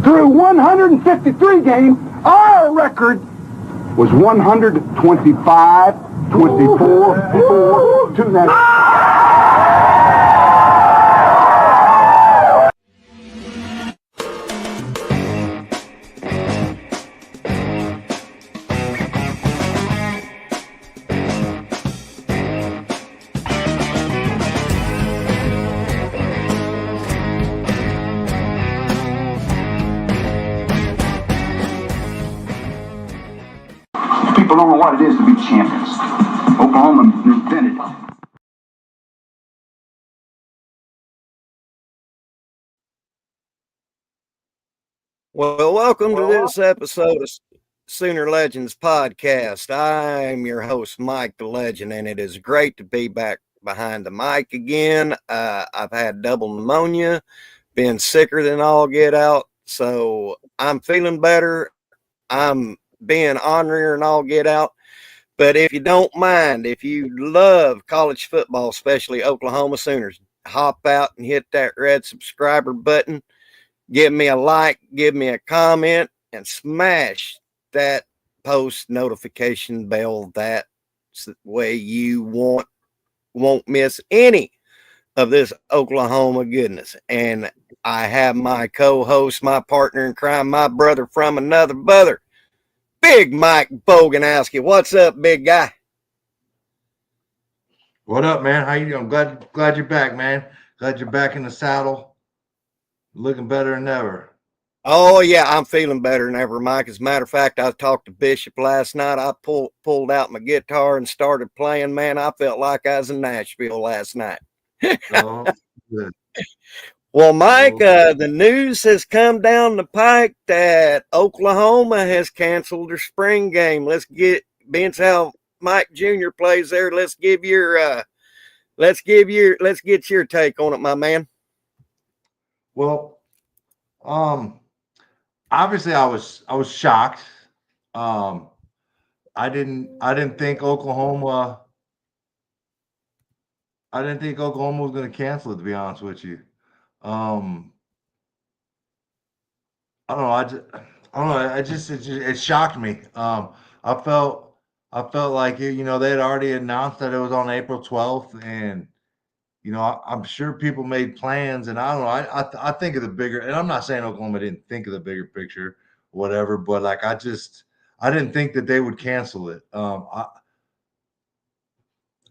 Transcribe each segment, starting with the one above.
through 153 games, our record was 125, 24, 4, 2 now. People don't know what it is to be champions. Oklahoma invented it. Well, welcome to this episode of Sooner Legends Podcast. I'm your host, Mike the Legend, and it is great to be back behind the mic again. I've had double pneumonia, been sicker than all get out, so I'm feeling better. I'm being ornery and all get out. But if you don't mind, if you love college football, especially Oklahoma Sooners, hop out and hit that red subscriber button. Give me a like, give me a comment, and smash that post notification bell. That's the way you won't miss any of this Oklahoma goodness. And I have my co-host, my partner in crime, my brother from another brother, Big Mike Boganowski. What's up, big guy? What up, man? How you doing? Glad you're back, man. Glad you're back in the saddle. Looking better than ever. Oh, yeah, I'm feeling better than ever, Mike. As a matter of fact, I talked to Bishop last night. I pulled out my guitar and started playing. Man, I felt like I was in Nashville last night. Oh, good. Well, Mike, the news has come down the pike that Oklahoma has canceled their spring game. Being how Mike Jr. plays there, let's get your take on it, my man. Well, obviously I was shocked. I didn't think Oklahoma was going to cancel it, to be honest with you. I don't know. It shocked me. I felt like they had already announced that it was on April 12th, and I'm sure people made plans, and I don't know. I think of the bigger, and I'm not saying Oklahoma didn't think of the bigger picture, whatever, but like I didn't think that they would cancel it.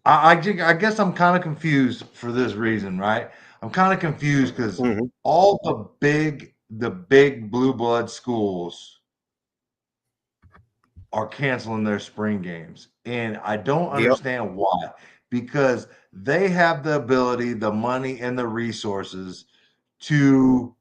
I guess I'm kind of confused for this reason, right? I'm kind of confused because all the big blue blood schools are canceling their spring games, and I don't understand why. Because they have the ability, the money, and the resources to.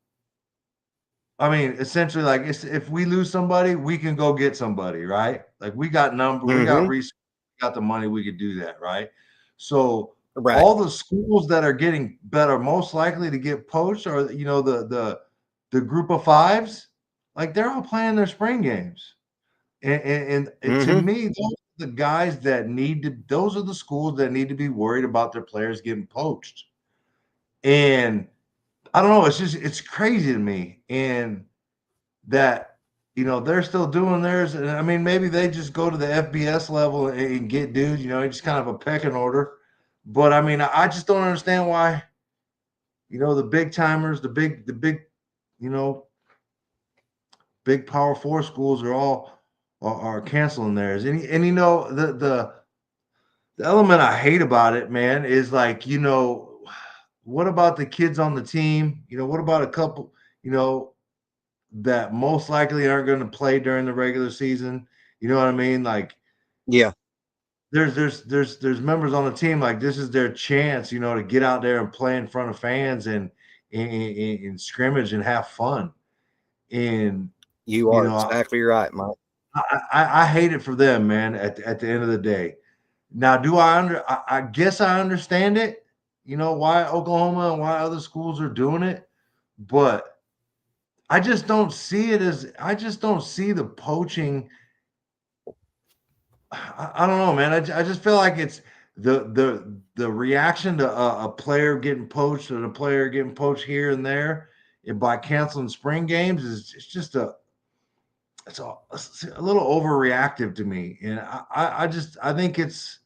I mean, essentially, like if we lose somebody, we can go get somebody, right? Like we got we got resources, we got the money, we could do that, right? So all the schools that are getting better, most likely to get poached, are the group of fives, like they're all playing their spring games, and to me, those are the guys that those are the schools that need to be worried about their players getting poached, and I don't know, it's crazy to me, and that they're still doing theirs, and I mean maybe they just go to the FBS level and get dudes, just kind of a pecking order. But I mean, I just don't understand why, the big timers, the big, big Power 4 schools are canceling theirs. And the element I hate about it, man, is like, what about the kids on the team? What about a couple, that most likely aren't going to play during the regular season? You know what I mean? Like, yeah. There's members on the team, like this is their chance, to get out there and play in front of fans and scrimmage and have fun. And you are exactly right, Mike. I hate it for them, man. At the end of the day, now I guess I understand it, why Oklahoma and why other schools are doing it, but I just don't see the poaching. I don't know, man. I just feel like it's the reaction to a player getting poached or the player getting poached here and there by canceling spring games is it's just it's a little overreactive to me, and I think it's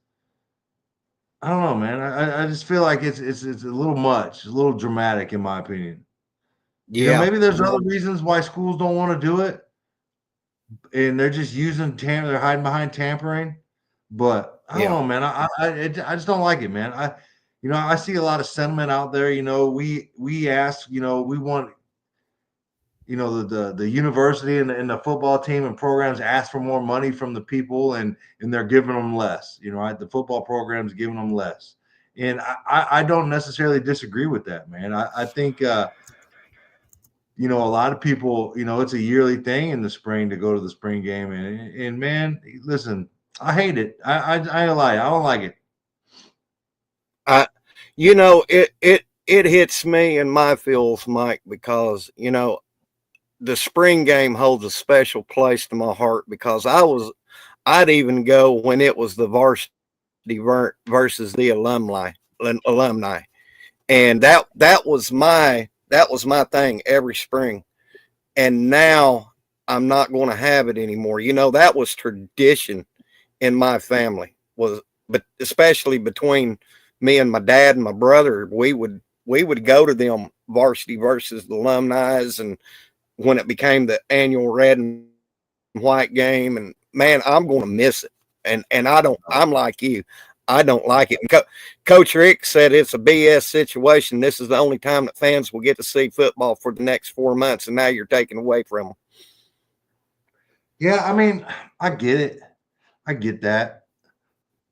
I don't know, man. I just feel like it's a little much, a little dramatic in my opinion. Yeah. Maybe there's other reasons why schools don't want to do it, and they're just using they're hiding behind tampering. But I don't know, man. I just don't like it, man. I see a lot of sentiment out there. We ask, we want, the university and the football team and programs ask for more money from the people, and they're giving them less. The football program's giving them less, and I don't necessarily disagree with that, man. I think a lot of people, it's a yearly thing in the spring to go to the spring game, and man, listen, I hate it. I ain't lie, I don't like it. It hits me in my feels, Mike, because the spring game holds a special place to my heart, because I'd even go when it was the varsity versus the alumni, and that was my thing every spring. And now I'm not going to have it anymore. That was tradition in my family, but especially between me and my dad and my brother, we would go to them varsity versus the alumni, and when it became the annual red and white game, and man, I'm going to miss it. And I'm like you, I don't like it. And Coach Rick said it's a BS situation. This is the only time that fans will get to see football for the next 4 months, and now you're taking away from them. Yeah, I mean, I get it. I get that.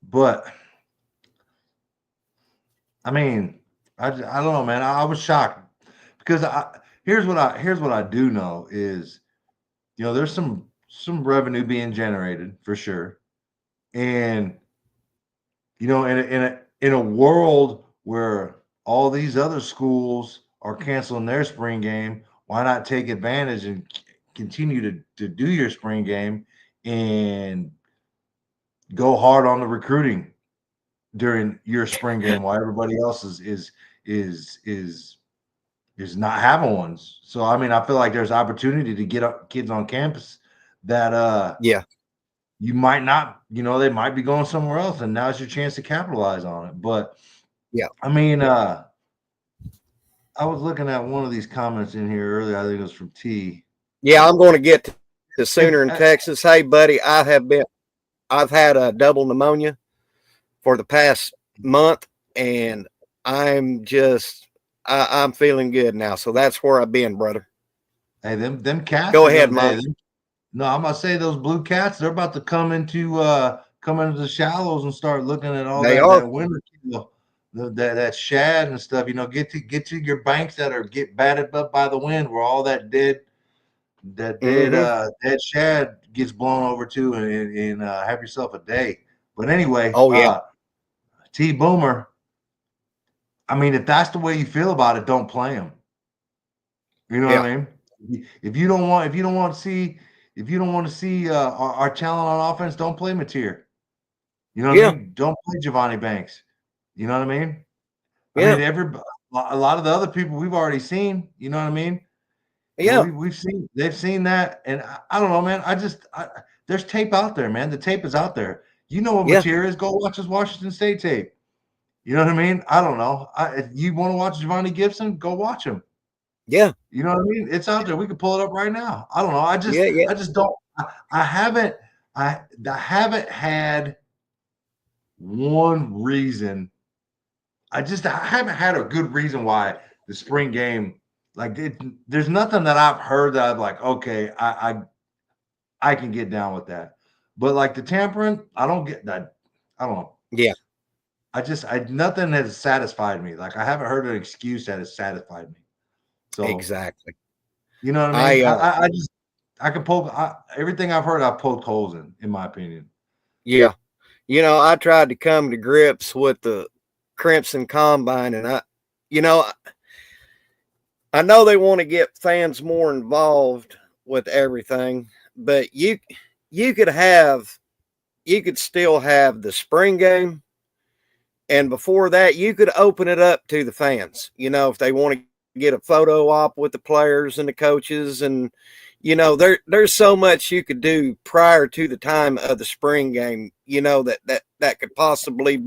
But I mean, I don't know, man. I was shocked because here's what I do know is, there's some revenue being generated for sure, and in a world where all these other schools are canceling their spring game, why not take advantage and continue to do your spring game and go hard on the recruiting during your spring game while everybody else is not having ones. So I mean, I feel like there's opportunity to get kids on campus that you might not, they might be going somewhere else, and now's your chance to capitalize on it. But I mean, I was looking at one of these comments in here earlier. I think it was from T. Yeah, I'm going to get to Sooner in Texas. Hey, buddy, I've had a double pneumonia for the past month, and I'm feeling good now. So that's where I've been, brother. Hey, them cats. Go ahead, Mike. No, I'm gonna say those blue cats. They're about to come into the shallows and start looking at all that winter, that shad and stuff. Get to your banks that are get batted up by the wind, where all that dead shad gets blown over to, and have yourself a day. But anyway, T Boomer. I mean, if that's the way you feel about it, don't play them. You know what I mean? If you don't want to see our talent on offense, don't play Mateer. You know what I mean? Don't play Giovanni Banks. You know what I mean? I mean, a lot of the other people we've already seen. You know what I mean? Yeah, they've seen that, and I don't know, man. There's tape out there, man. The tape is out there. You know what Mateer is? Go watch his Washington State tape. You know what I mean? I don't know. If you want to watch Giovanni Gibson, go watch him. Yeah. You know what I mean? It's out there. We can pull it up right now. I don't know. I just don't. I haven't had one reason. I haven't had a good reason why the spring game, there's nothing that I've heard that I'm like, okay, I can get down with that. But like the tampering, I don't get that. I don't know. Yeah. Nothing has satisfied me. Like I haven't heard an excuse that has satisfied me. So exactly. You know what I mean? I can poke everything I've heard. I've poked holes in my opinion. Yeah. I tried to come to grips with the Crimson Combine, and I know they want to get fans more involved with everything, but you could still have the spring game, and before that you could open it up to the fans, if they want to get a photo op with the players and the coaches, and there's so much you could do prior to the time of the spring game, that could possibly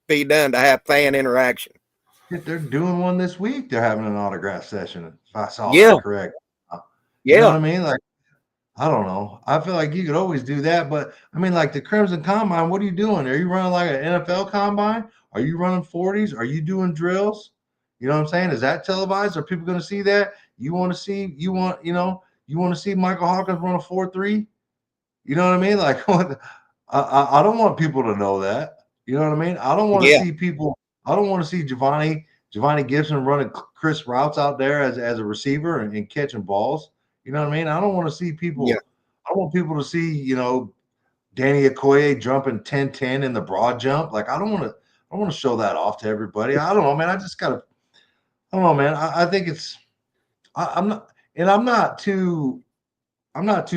be done to have fan interaction. They're doing one this week. They're having an autograph session, if I saw Yeah. that correct. Yeah. You know what I mean? Like, I don't know. I feel like you could always do that, but I mean, like the Crimson Combine, what are you doing? Are you running like an NFL combine? Are you running 40s? Are you doing drills? You know what I'm saying? Is that televised? Are people going to see that? You want to see Michael Hawkins run a 4.3? You know what I mean? Like, I don't want people to know that. You know what I mean? I don't want to see people. I don't want to see Giovanni Gibson running crisp routes out there as a receiver and catching balls. You know what I mean? I don't want to see people. Yeah. I want people to see, Danny Okoye jumping 10-10 in the broad jump. Like, I don't want to show that off to everybody. I don't know, man. I don't know, man. I think it's. I'm not too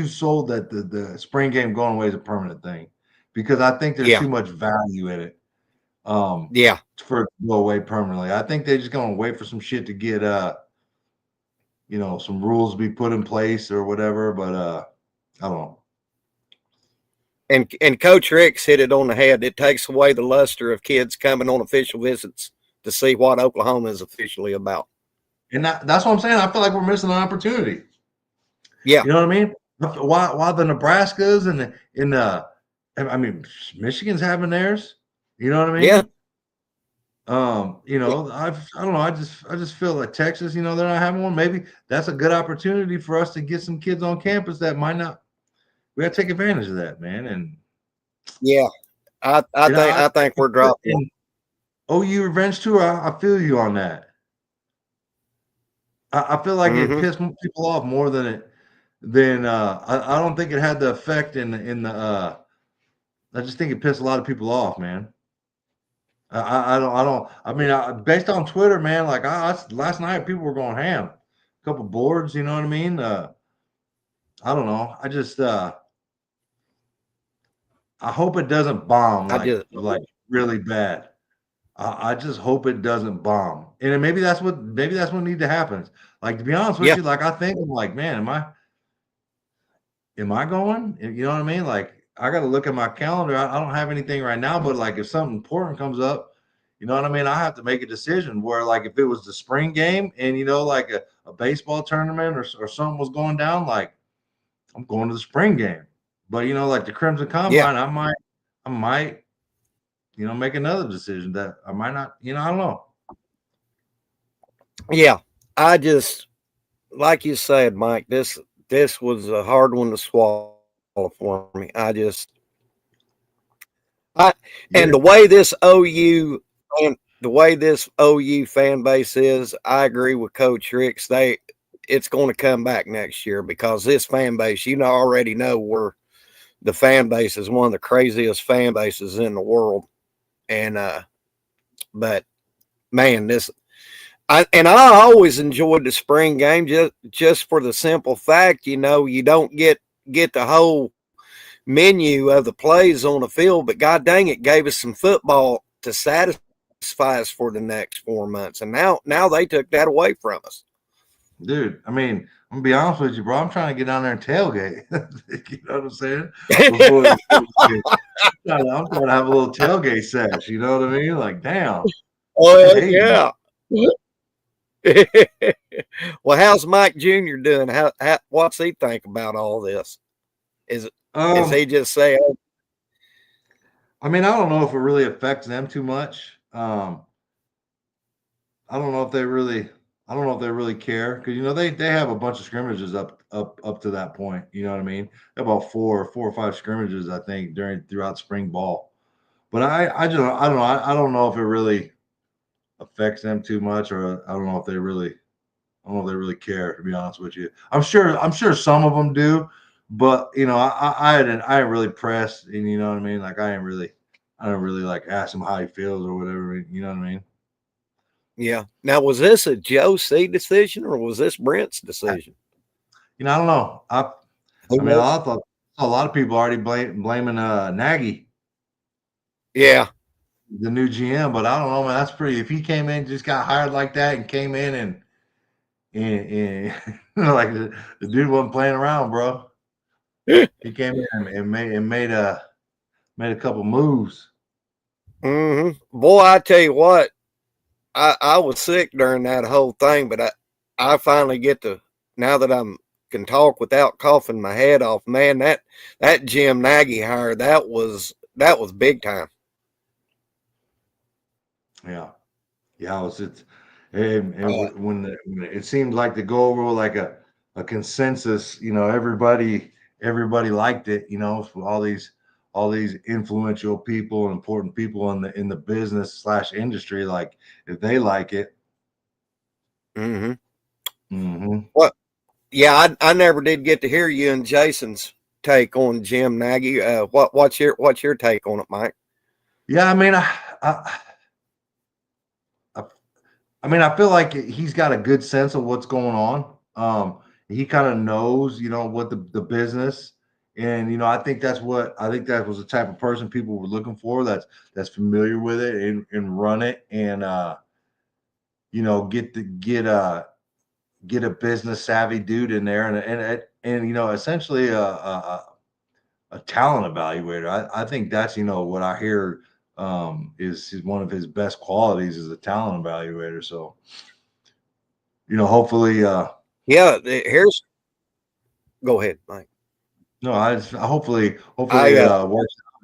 sold that the spring game going away is a permanent thing, because I think there's too much value in it. For it to go away permanently. I think they're just going to wait for some shit to get some rules to be put in place or whatever, but I don't know. And Coach Ricks hit it on the head. It takes away the luster of kids coming on official visits to see what Oklahoma is officially about. And that's what I'm saying. I feel like we're missing an opportunity. Yeah. You know what I mean? Why the Nebraskas and Michigan's having theirs. You know what I mean? Yeah. I don't know. I just feel like Texas, they're not having one. Maybe that's a good opportunity for us to get some kids on campus that might not. We got to take advantage of that, man. And yeah, I think we're dropping. OU Revenge Tour. I feel you on that. I feel like it pissed people off more than I don't think it had the effect in the. I just think it pissed a lot of people off, man. Based on Twitter, man, like last night people were going ham. A couple boards, you know what I mean? I don't know. I just I hope it doesn't bomb like really bad. I just hope it doesn't bomb. And maybe that's what needs to happen. Like, to be honest with you, like I'm like, man, am I going? You know what I mean? Like, I got to look at my calendar. I don't have anything right now, but like if something important comes up, you know what I mean? I have to make a decision where, like, if it was the spring game and, like a baseball tournament or something was going down, like I'm going to the spring game. But, like the Crimson Combine, I might, make another decision that I might not, I don't know. Yeah. I just, like you said, Mike, this was a hard one to swallow for me. And the way this OU fan base is, I agree with Coach Ricks. It's going to come back next year, because this fan base, already know the fan base is one of the craziest fan bases in the world. And but man, I always enjoyed the spring game just for the simple fact, you don't get the whole menu of the plays on the field, but god dang, it gave us some football to satisfy us for the next 4 months. And now they took that away from us. Dude, I mean, I'm gonna be honest with you, bro. I'm trying to get down there and tailgate. You know what I'm saying? I'm trying to have a little tailgate sesh. You know what I mean? Like, damn. Oh yeah. Well, how's Mike Jr. doing? What's he think about all this? Is he just saying? I mean, I don't know if it really affects them too much. I don't know if they really care, because they have a bunch of scrimmages up to that point. You know what I mean? About four or five scrimmages, I think, throughout spring ball. But I don't know. I don't know if it really affects them too much, or I don't know if they really care, to be honest with you. I'm sure some of them do, but I didn't really press, and you know what I mean? Like, I don't really like ask him how he feels or whatever. You know what I mean? Yeah. Now, was this a Joe C decision, or was this Brent's decision? I don't know. I thought a lot of people already blaming Nagy. Yeah. The new GM, but I don't know, man. That's pretty. If he came in, just got hired like that, and came in and and like the dude wasn't playing around, bro. He came in and made a couple moves. Boy, I tell you what, I was sick during that whole thing, but I finally get to, now that can talk without coughing my head off, man, that Jim Nagy hire, that was big time. Yeah. It's and when it seemed like the goal were like a consensus, everybody liked it, all these influential people and important people in the business / industry, like if they like it. What? Yeah, I never did get to hear you and Jason's take on Jim Nagy. What's your take on it, Mike? Yeah, I mean, I feel like he's got a good sense of what's going on. He kind of knows, what the business, and I think that was the type of person people were looking for. That's familiar with it and run it, and get a business savvy dude in there, and essentially a talent evaluator. I think that's what I hear is one of his best qualities is a talent evaluator. So hopefully yeah, here's, go ahead, Mike. No, hopefully it works out,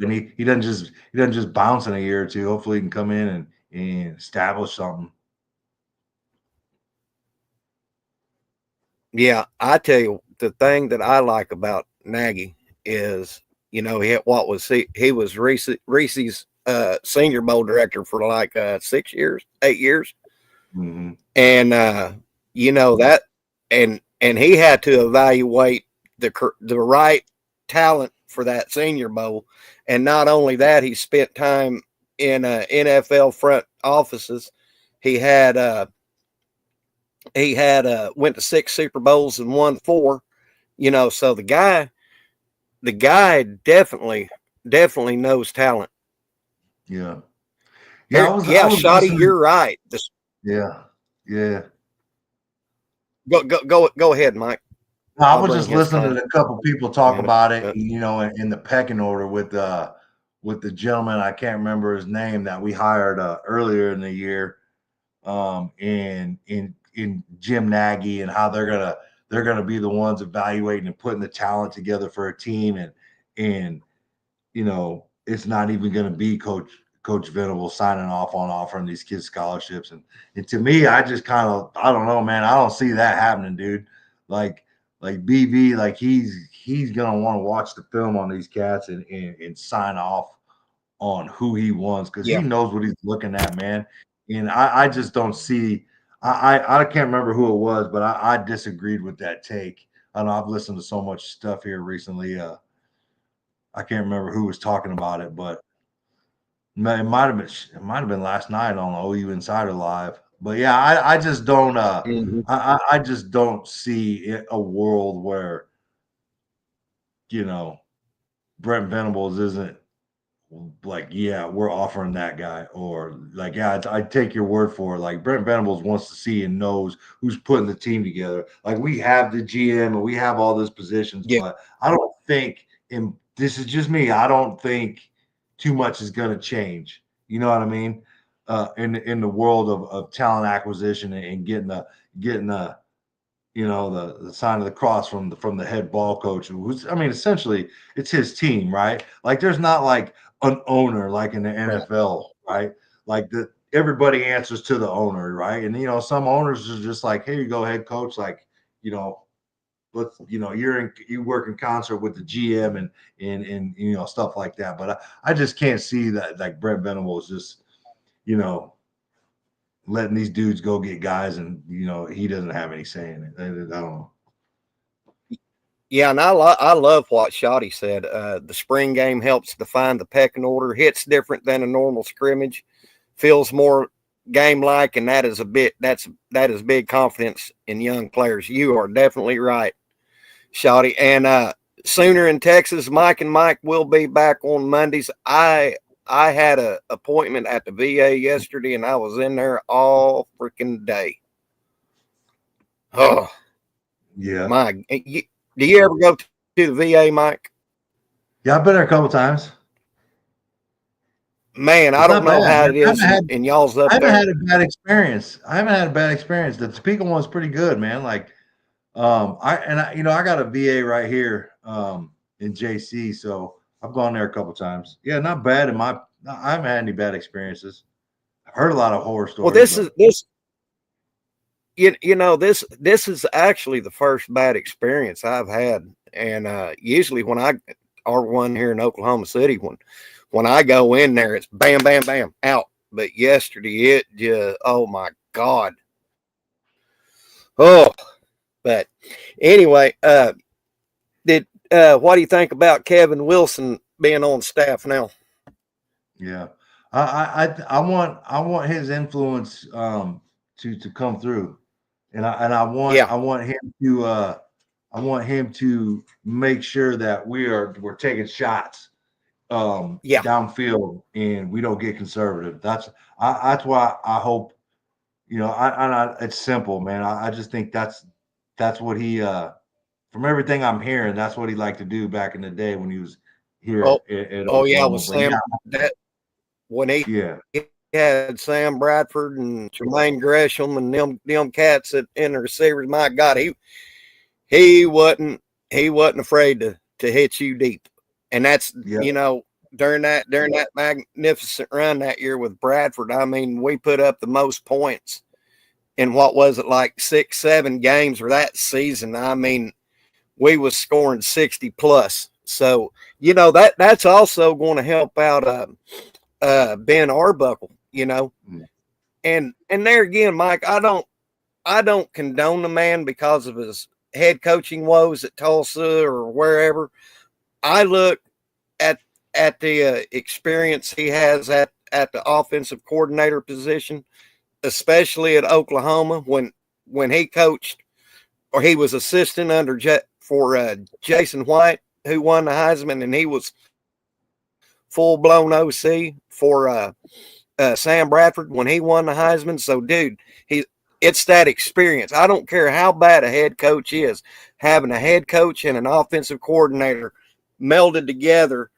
and he doesn't just bounce in a year or two. Hopefully he can come in and establish something. Yeah, I tell you, the thing that I like about Nagy is, he was Reese's Senior Bowl director for like 6 years, 8 years. Mm-hmm. And that, and he had to evaluate the right talent for that Senior Bowl. And not only that, he spent time in NFL front offices. He had went to 6 Super Bowls and won 4. So the guy definitely knows talent. Yeah. Shotty, you're right. Yeah. Go ahead, Mike. No, I was just listening to a couple people talk about it, in the pecking order with the gentleman, I can't remember his name, that we hired earlier in the year, in Jim Nagy, and how they're gonna be the ones evaluating and putting the talent together for a team, and it's not even gonna be Coach Venable signing off on offering these kids scholarships, and to me, I just I don't know, man, I don't see that happening, dude. Like BV, like he's gonna want to watch the film on these cats and sign off on who he wants, because he knows what he's looking at, man. And I just don't see. I can't remember who it was, but I disagreed with that take. I know I've listened to so much stuff here recently. I can't remember who was talking about it, but it might have been last night on OU Insider Live. But yeah, I just don't I just don't see a world where Brent Venables isn't like, yeah, we're offering that guy, or like, yeah, I take your word for it. Like Brent Venables wants to see and knows who's putting the team together. Like we have the GM and we have all those positions, but I don't think, and this is just me, I don't think too much is going to change. You know what I mean? In the world of talent acquisition and getting the the sign of the cross from the head ball coach, who's, I mean, essentially it's his team, right? Like there's not like an owner like in the NFL, right? Like everybody answers to the owner, right? And some owners are just like, here you go, head coach, like, let's, you work in concert with the GM and stuff like that. But I just can't see that like Brent Venables just, letting these dudes go get guys, and he doesn't have any say in it. I don't know. Yeah, and I love what Shotty said. The spring game helps define the pecking order. Hits different than a normal scrimmage, feels more game-like, and that is big confidence in young players. You are definitely right, Shotty. And Sooner in Texas, Mike and Mike will be back on Mondays. I had an appointment at the VA yesterday, and I was in there all freaking day. Oh, Yeah. do you ever go to the VA, Mike? Yeah, I've been there a couple times. Man, I It's don't not know bad. how it I is in y'all's up haven't there. had a bad experience. I haven't had a bad experience. The Topeka one's pretty good, man. Like, I got a VA right here in JC, so I've gone there a couple times. Yeah, not bad. I haven't had any bad experiences. I've heard a lot of horror Well, stories. this this is actually the first bad experience I've had, and usually when I are one here in Oklahoma City, when I go in there, it's bam, bam, bam, out. But yesterday, it just, oh my God. Oh, but anyway, did what do you think about Kevin Wilson being on staff now? Yeah, I want his influence to come through, and I Yeah, want him to make sure that we're taking shots yeah. downfield and we don't get conservative. That's why I hope, it's simple, man. I just think that's what he from everything I'm hearing, that's what he liked to do back in the day when he was Oh, here at oh yeah, Oklahoma. with But yeah, Sam that when he yeah, had Sam Bradford and Jermaine Gresham and them cats in the receivers. My God, he wasn't afraid to hit you deep, and that's yeah, during that magnificent run that year with Bradford. I mean, we put up the most points in what was it, like 6-7 games for that season. I mean, we was scoring 60 plus. So that's also going to help out Ben Arbuckle. mm, And there again, Mike, I don't condone the man because of his head coaching woes at Tulsa or wherever. I look at the experience he has at the offensive coordinator position, especially at Oklahoma when he coached or he was assistant under Jason White, who won the Heisman, and he was full blown OC for Sam Bradford when he won the Heisman. So, dude, it's that experience. I don't care how bad a head coach is, having a head coach and an offensive coordinator melded together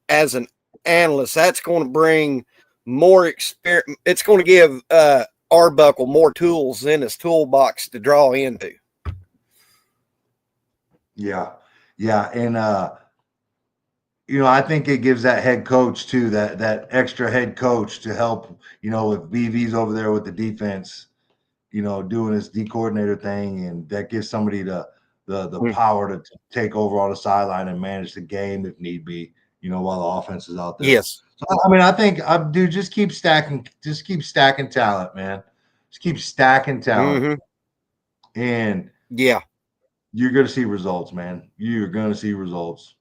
as an analyst, that's going to bring more experience. It's going to give Arbuckle more tools in his toolbox to draw into. yeah, yeah, and I think it gives that head coach too, that extra head coach to help. If BV's over there with the defense, doing his D coordinator thing, and that gives somebody the power to take over on the sideline and manage the game if need be. While the offense is out there. Yes. So I mean, I think, dude, just keep stacking talent, man. Just keep stacking talent, Mm-hmm. and Yeah. you're gonna see results, man. You're gonna see results.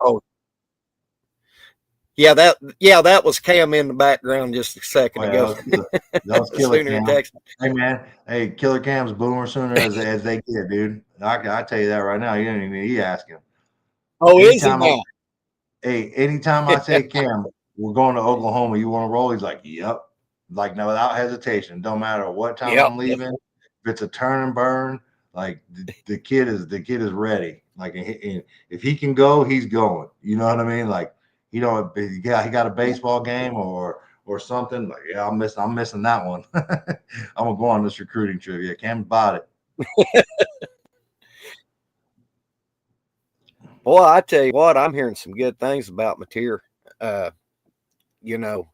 Oh, that was Cam in the background just a second Oh, yeah, ago. that was Killer Sooner Cam. Texas. Hey, man. Hey, Killer Cam's boomer sooner as they get, dude. I tell you that right now. You don't even need asking. Oh, is he Anytime now? anytime I say, Cam, we're going to Oklahoma, you want to roll? He's like, yep. Like, no, without hesitation. Don't matter what time Yep. I'm leaving. If it's a turn and burn, like the kid is ready. Like, and if he can go, he's going. You know what I mean? Like, he got a baseball game or something. Like, yeah, I'm missing that one. I'm gonna go on this recruiting trip. Yeah, Cam bought it. Well, I tell you what, I'm hearing some good things about Mateer. You know,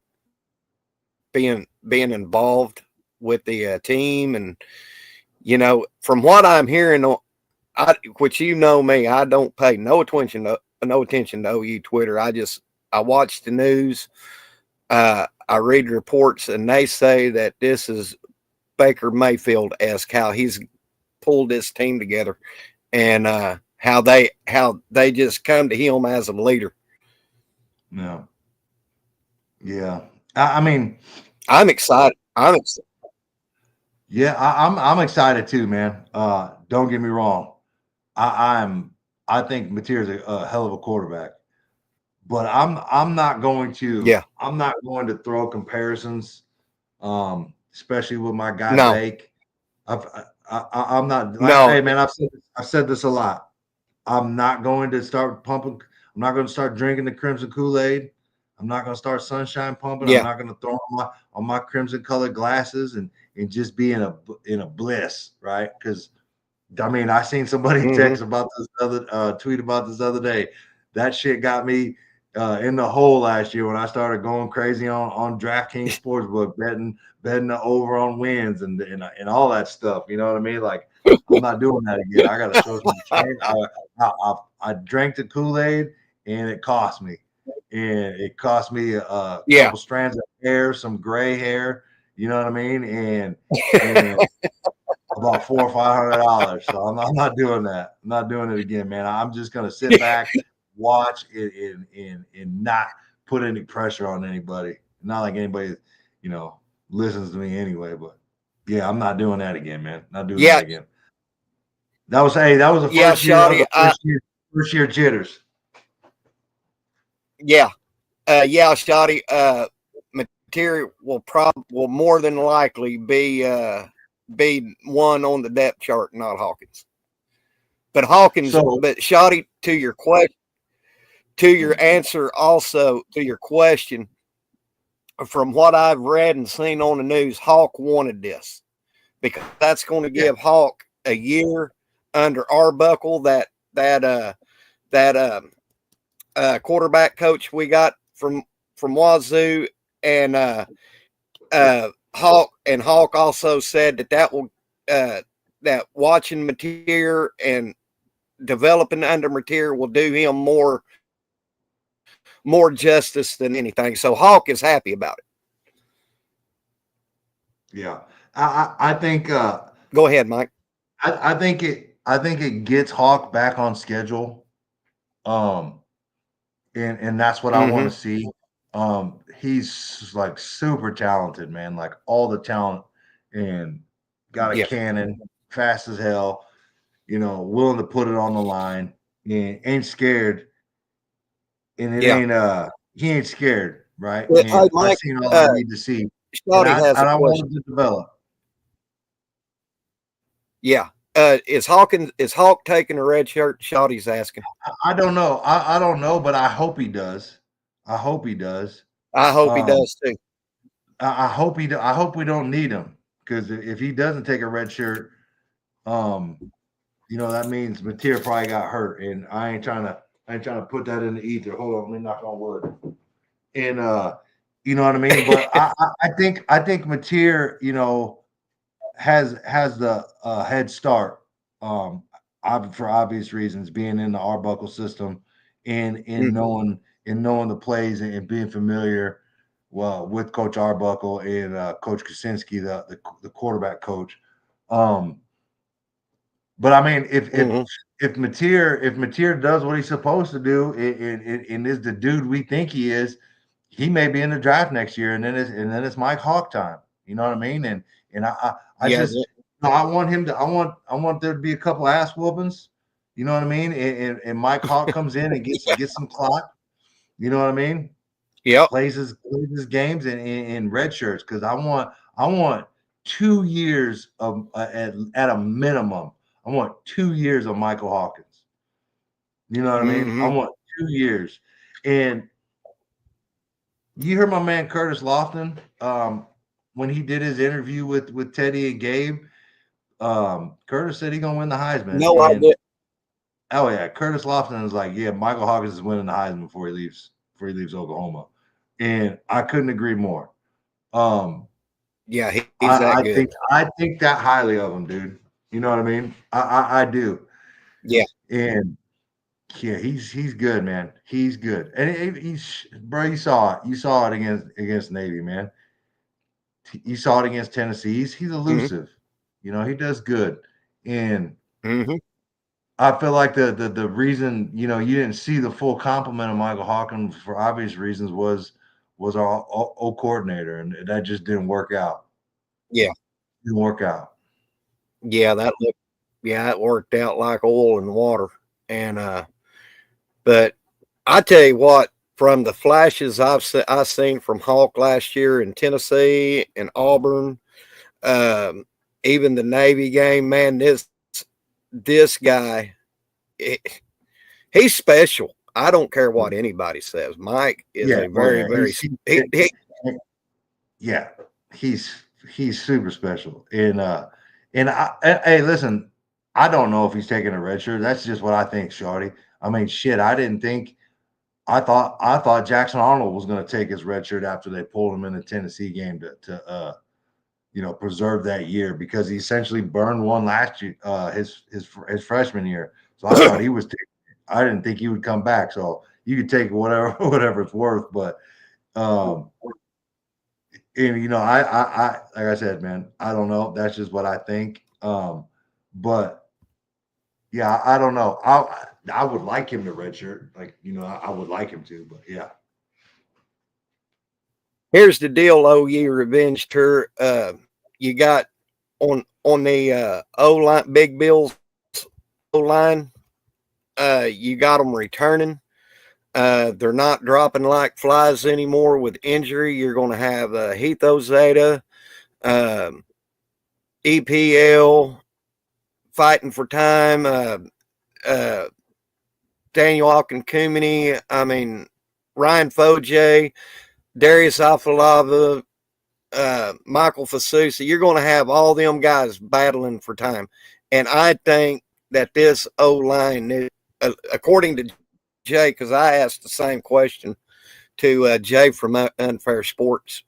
being involved with the team, and from what I'm hearing, which me, I don't pay no attention to OU Twitter. I watch the news. I read reports, and they say that this is Baker Mayfield-esque, how he's pulled this team together, and how they just come to him as a leader. No. Yeah. I mean, I'm excited. yeah, I'm excited too, man. Don't get me wrong. I think Mateer's a hell of a quarterback, but I'm not going to Yeah. throw comparisons, especially with my guy No. Bake. I'm not. No. Hey man, I've said this a lot. I'm not going to start pumping. I'm not going to start drinking the Crimson Kool-Aid. I'm not going to start sunshine pumping. Yeah. I'm not going to throw on my crimson colored glasses and just be in a bliss, right? Because I mean, I seen somebody text about this other tweet about this other day. That shit got me in the hole last year when I started going crazy on DraftKings Sportsbook, betting the over on wins and all that stuff. You know what I mean? Like, I'm not doing that again. I got to show some restraint. I drank the Kool-Aid and it cost me. And it cost me a couple strands of hair, some gray hair. You know what I mean? And about $400 or $500. So I'm not doing that. I'm not doing it again, man. I'm just gonna sit back, watch it, and not put any pressure on anybody. Not like anybody, listens to me anyway. But yeah, I'm not doing that again, man. Not doing that again. That was the first year. Shotty, First year jitters. Shotty. Material will more than likely be one on the depth chart, not Hawkins. But Shotty, to your question, to your answer, also to your question, from what I've read and seen on the news, Hawk wanted this because that's going to give Hawk a year under Arbuckle, that quarterback coach we got from Wazoo, and Hawk also said that will that watching Mateer and developing under Mateer will do him more justice than anything. So Hawk is happy about it. Yeah, I think. Go ahead, Mike. I think it gets Hawk back on schedule, and that's what I want to see. He's like super talented, man. Like all the talent, and got a cannon, fast as hell. Willing to put it on the line, and ain't scared. And it ain't he ain't scared, right? Hey, Mike, I've seen all I need to see. I want him to develop. Yeah. Is Hawk taking a red shirt? Shotty's asking. I don't know. I don't know, but I hope he does. I hope he does. I hope he does too. I hope I hope we don't need him, because if he doesn't take a red shirt, that means Mateer probably got hurt, and I ain't trying to put that in the ether. Hold on, let me knock on wood. And you know what I mean. But I think Mateer, has the head start, for obvious reasons, being in the Arbuckle system and knowing the plays and being familiar with Coach Arbuckle and Coach Kosinski, the quarterback coach. But I mean, if Mateer does what he's supposed to do and is the dude we think he is, he may be in the draft next year, and then it's Mike Hawk time. You know what I mean? And I want there to be a couple ass whoopings. You know what I mean? And Mike Hawk comes in and gets some clock. You know what I mean? Yeah. Plays his games in red shirts, because I want 2 years of at a minimum. I want 2 years of Michael Hawkins. You know what I mean? I want 2 years. And you heard my man Curtis Lofton when he did his interview with Teddy and Gabe. Curtis said he's gonna win the Heisman. No, I did. Oh yeah, Curtis Lofton is like, yeah, Michael Hawkins is winning the Heisman before he leaves Oklahoma, and I couldn't agree more. Yeah, he's that good. I think that highly of him, dude. You know what I mean? I do. Yeah. And yeah, he's good, man. He's good. And he's, bro, you saw it against Navy, man. You saw it against Tennessee. He's elusive. He does good. And I feel like the reason, you didn't see the full complement of Michael Hawkins for obvious reasons was our old coordinator, and that just didn't work out. Yeah. Didn't work out. Yeah, it worked out like oil and water. And but I tell you what, from the flashes I've seen from Hawk last year in Tennessee and Auburn, even the Navy game, man, this guy, he's special. I don't care what anybody says. Mike is a very, very yeah, he's super special. And hey, listen, I don't know if he's taking a red shirt. That's just what I think, Shorty. I mean, shit, I thought Jackson Arnold was going to take his red shirt after they pulled him in the Tennessee game to preserve that year, because he essentially burned one last year, his freshman year. So I thought he was I didn't think he would come back. So you could take whatever it's worth, but and I like I said, man, I don't know. That's just what I think. But yeah, I don't know. I would like him to redshirt. Like, I would like him to, but yeah. Here's the deal, OU Revenge Tour. You got on the O-line, Big Bill's O-line, you got them returning. They're not dropping like flies anymore with injury. You're going to have Heath Ozeta, EPL fighting for time, Daniel Alkinkumeni, Ryan Foje, Darius Afalava, Michael Fasusi. You're going to have all them guys battling for time. And I think that this O-line, according to Jay, because I asked the same question to Jay from Unfair Sports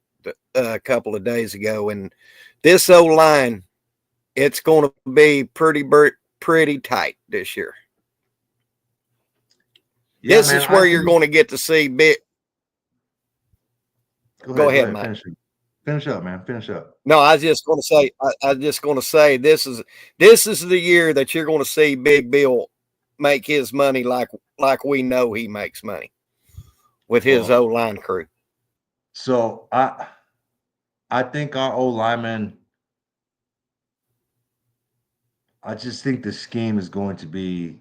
a couple of days ago, and this O-line, it's going to be pretty tight this year. Yeah, this is where you're going to get to see big. Go ahead, Mike. Finish up, man. Finish up. No, I was just going to say this is the year that you're going to see Big Bill make his money like we know he makes money with his O-line crew. So I think our O-linemen, I just think the scheme is going to be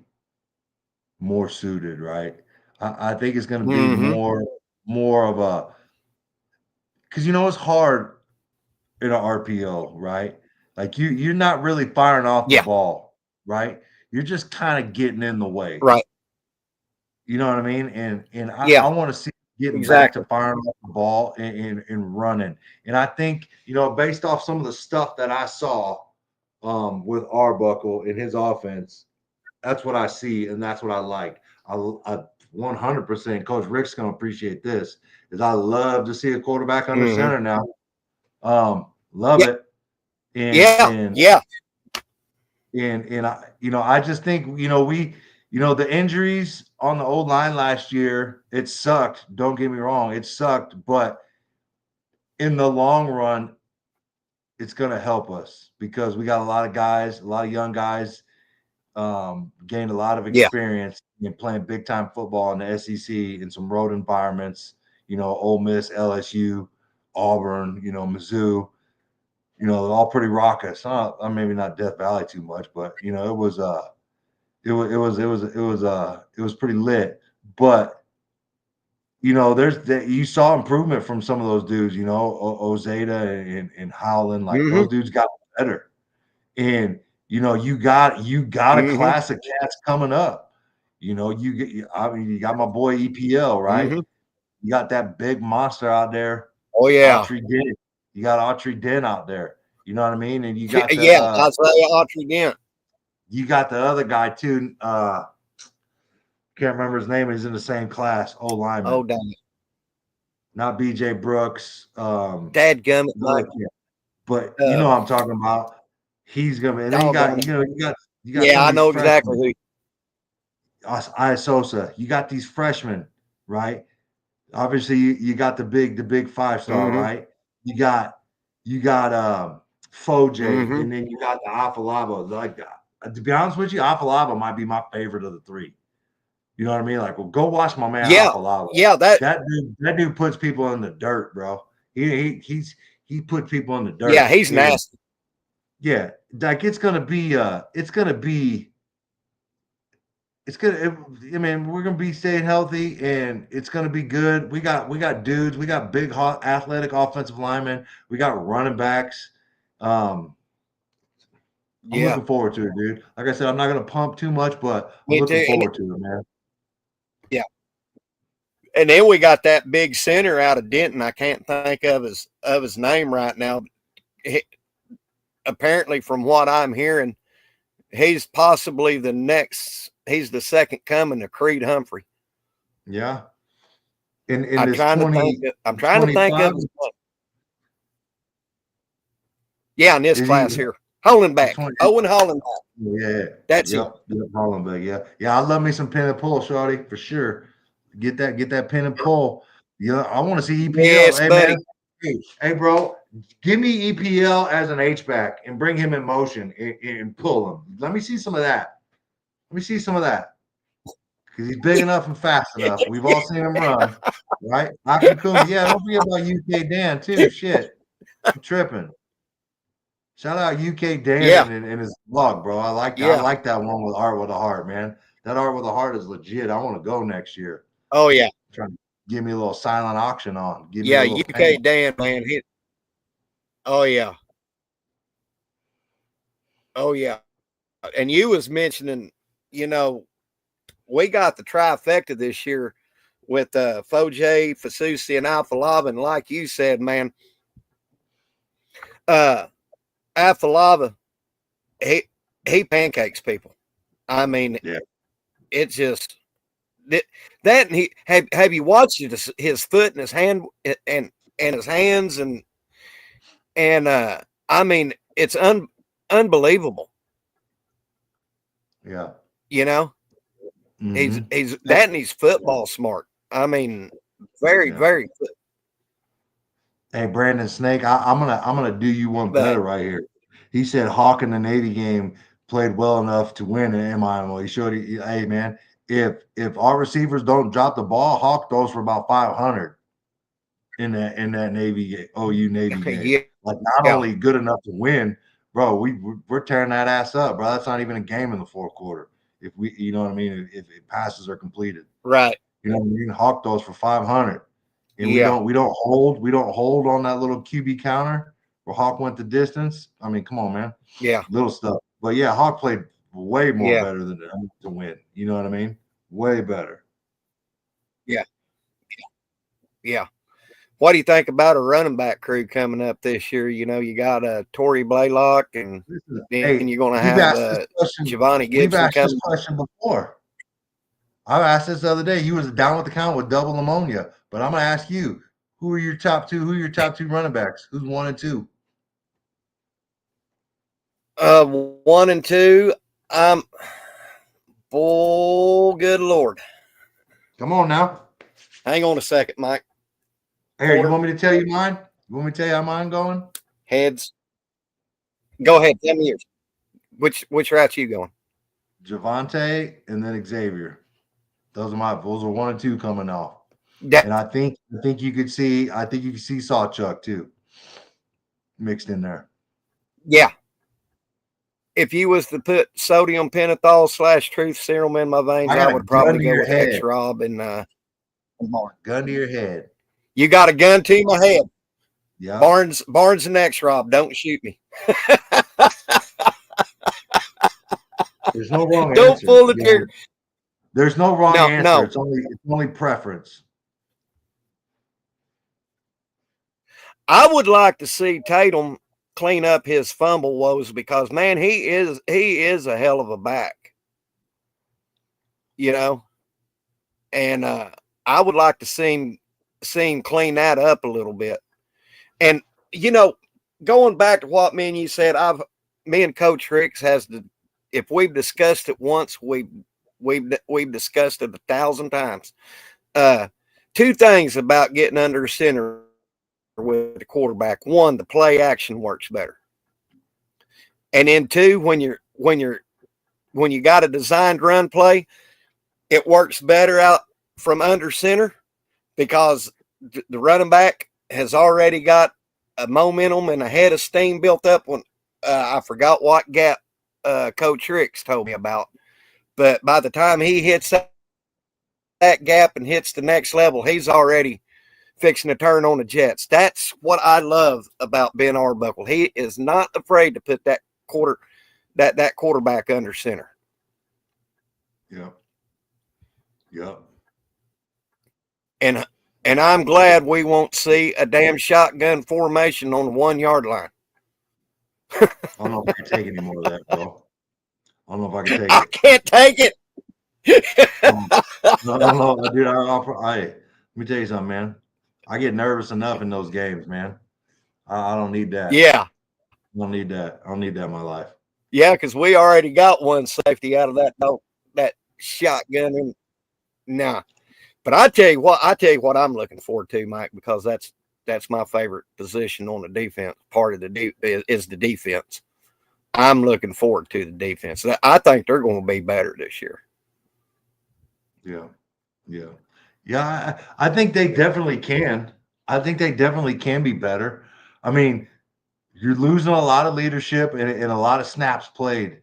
more suited, right? I think it's going to be more of a, because it's hard in an RPO, right? Like you're not really firing off the ball, right? You're just kind of getting in the way, right? You know what I mean? And I want to see getting back to firing off the ball and running. And I think based off some of the stuff that I saw with Arbuckle in his offense, that's what I see, and that's what I like. I 100%. Coach Rick's going to appreciate this. Is I love to see a quarterback under center now. Love it. And I just think the injuries on the old line last year, it sucked. Don't get me wrong, it sucked, but in the long run, it's going to help us because we got a lot of young guys, gained a lot of experience in playing big time football in the SEC in some road environments. Ole Miss, LSU, Auburn, Mizzou. All pretty raucous. Maybe not Death Valley too much, but it was pretty lit. But you saw improvement from some of those dudes. Ozeta and Howland, like those dudes got better. And you got a class of cats coming up. You got my boy EPL, right? You got that big monster out there. Oh yeah, Autry Dent. You got Autry Dent out there. You know what I mean? And you got Autry Dent. You got the other guy too. Can't remember his name. He's in the same class. O-lineman. Oh, damn it. Not BJ Brooks. Dadgummit, Mike. But you know what I'm talking about. He's gonna be. And then you got. Yeah, I know exactly who. Isosa. You got these freshmen, right? Obviously, you got the big 5-star, right? You got Foje, and then you got the Afalava. Like, to be honest with you, Afalava might be my favorite of the three. You know what I mean? Like, well, go watch my man Afalava. Yeah, that dude puts people in the dirt, bro. He puts people in the dirt. Yeah, he's nasty. Yeah, like we're gonna be staying healthy, and it's gonna be good. We got dudes, we got big, athletic offensive linemen, we got running backs. I'm Yeah, looking forward to it, dude. Like I said, I'm not gonna pump too much, but I'm me too. looking forward to it, man. Yeah, and then we got that big center out of Denton. I can't think of his name right now. He, apparently, from what I'm hearing, he's possibly the next. He's the second coming of Creed Humphrey. Yeah. In I'm this trying 20, to think. I'm trying to think 25, of his name. Yeah, in this is class he here, Hollenbeck, 20? Owen Hollenbeck. Yeah. That's it. Yep. Hollenbeck. Yeah. Yeah. I love me some pin and pull, shorty, for sure. Get that pin and pull. Yeah. I want to see EPL. Yes, Hey, buddy. man. Hey, bro. Give me EPL as an H-back and bring him in motion and pull him. Let me see some of that. Let me see some of that. Because he's big enough and fast enough. We've all seen him run, right? Akakumi. Yeah, don't forget about UK Dan, too. Shit. I'm tripping. Shout out UK Dan Yeah, and his vlog, bro. I like yeah. that one with Art with a Heart, man. That Art with a Heart is legit. I want to go next year. Oh yeah, Trying to give me a little silent auction on. Give me yeah. a little UK payment. Dan, man. Oh yeah, oh yeah. And you was mentioning, you know, we got the trifecta this year with Foje, Fasusi, and Alpha Lava. And like you said, man, Alpha Lava, he pancakes people. I mean, Yeah. it's just that and he have you watched his foot and his hand and his hands and I mean it's unbelievable. Yeah. You know, Mhm. he's that and he's football smart. I mean, very Yeah. very good. Hey, Brandon Snake, I'm gonna do you one But better right here. He said Hawk in the Navy game played well enough to win an MIMO. He showed hey man, if our receivers don't drop the ball, Hawk throws for about 500 in that Navy OU Navy game. yeah, Like not yeah, only good enough to win, bro. We're tearing that ass up, bro. That's not even a game in the fourth quarter. If we, you know what I mean, if passes are completed, right, you know what I mean. Hawk throws for 500. And yeah, we don't hold on that little QB counter where Hawk went the distance. I mean, come on, man. yeah, Little stuff. But yeah, Hawk played way more yeah, better than to win. You know what I mean? Way better. yeah, yeah. What do you think about a running back crew coming up this year? You know, you got Torrey Blaylock, and then Hey, you're going to we've have asked this question. Giovanni We've Gibson asked this coming. question before. I asked this the other day. You was down with the count with double ammonia, but I'm gonna ask you, who are your top two? Who are your top two running backs? Who's 1 and 2? 1 and 2. Oh, good Lord. Come on now. Hang on a second, Mike. Here, you want me to tell you mine? You want me to tell you how mine going? Heads. Go ahead. 10 years. Which route you going? Javante and then Xavier. Those are 1 and 2 coming off. That, And I think you could see Sawchuk too mixed in there. yeah. If you was to put sodium pentothal / truth serum in my veins, I would probably go with X-Rob and Barnes. Gun to your head. You got a gun to my head. Yeah. Barnes and X-Rob, don't shoot me. There's no wrong Don't answer. pull the trigger. There's no wrong answer. No. It's only preference. I would like to see Tatum clean up his fumble woes because man, he is a hell of a back. You know? And I would like to see him clean that up a little bit. And you know, going back to what me and you said, me and Coach Ricks if we've discussed it once, we've discussed it 1,000 times. 2 things about getting under center with the quarterback. 1, the play action works better. And then 2, when you got a designed run play, it works better out from under center because the running back has already got a momentum and a head of steam built up when I forgot what gap Coach Ricks told me about. But by the time he hits that gap and hits the next level, he's already fixing to turn on the jets. That's what I love about Ben Arbuckle. He is not afraid to put that that quarterback under center. Yep. Yep. And I'm glad we won't see a damn shotgun formation on the 1 yard line. I don't know if I can take any more of that, bro. I don't know if I can take I it. can't take it. I don't know, dude. Let me tell you something, man. I get nervous enough in those games, man. I don't need that. Yeah. I don't need that. I don't need that in my life. Yeah, because we already got one safety out of that shotgun. And nah. But I tell you what I'm looking forward to, Mike, because that's my favorite position on the defense. Part of the is the defense. I'm looking forward to the defense. I think they're going to be better this year. Yeah. I think they definitely can. I think they definitely can be better. I mean, you're losing a lot of leadership and a lot of snaps played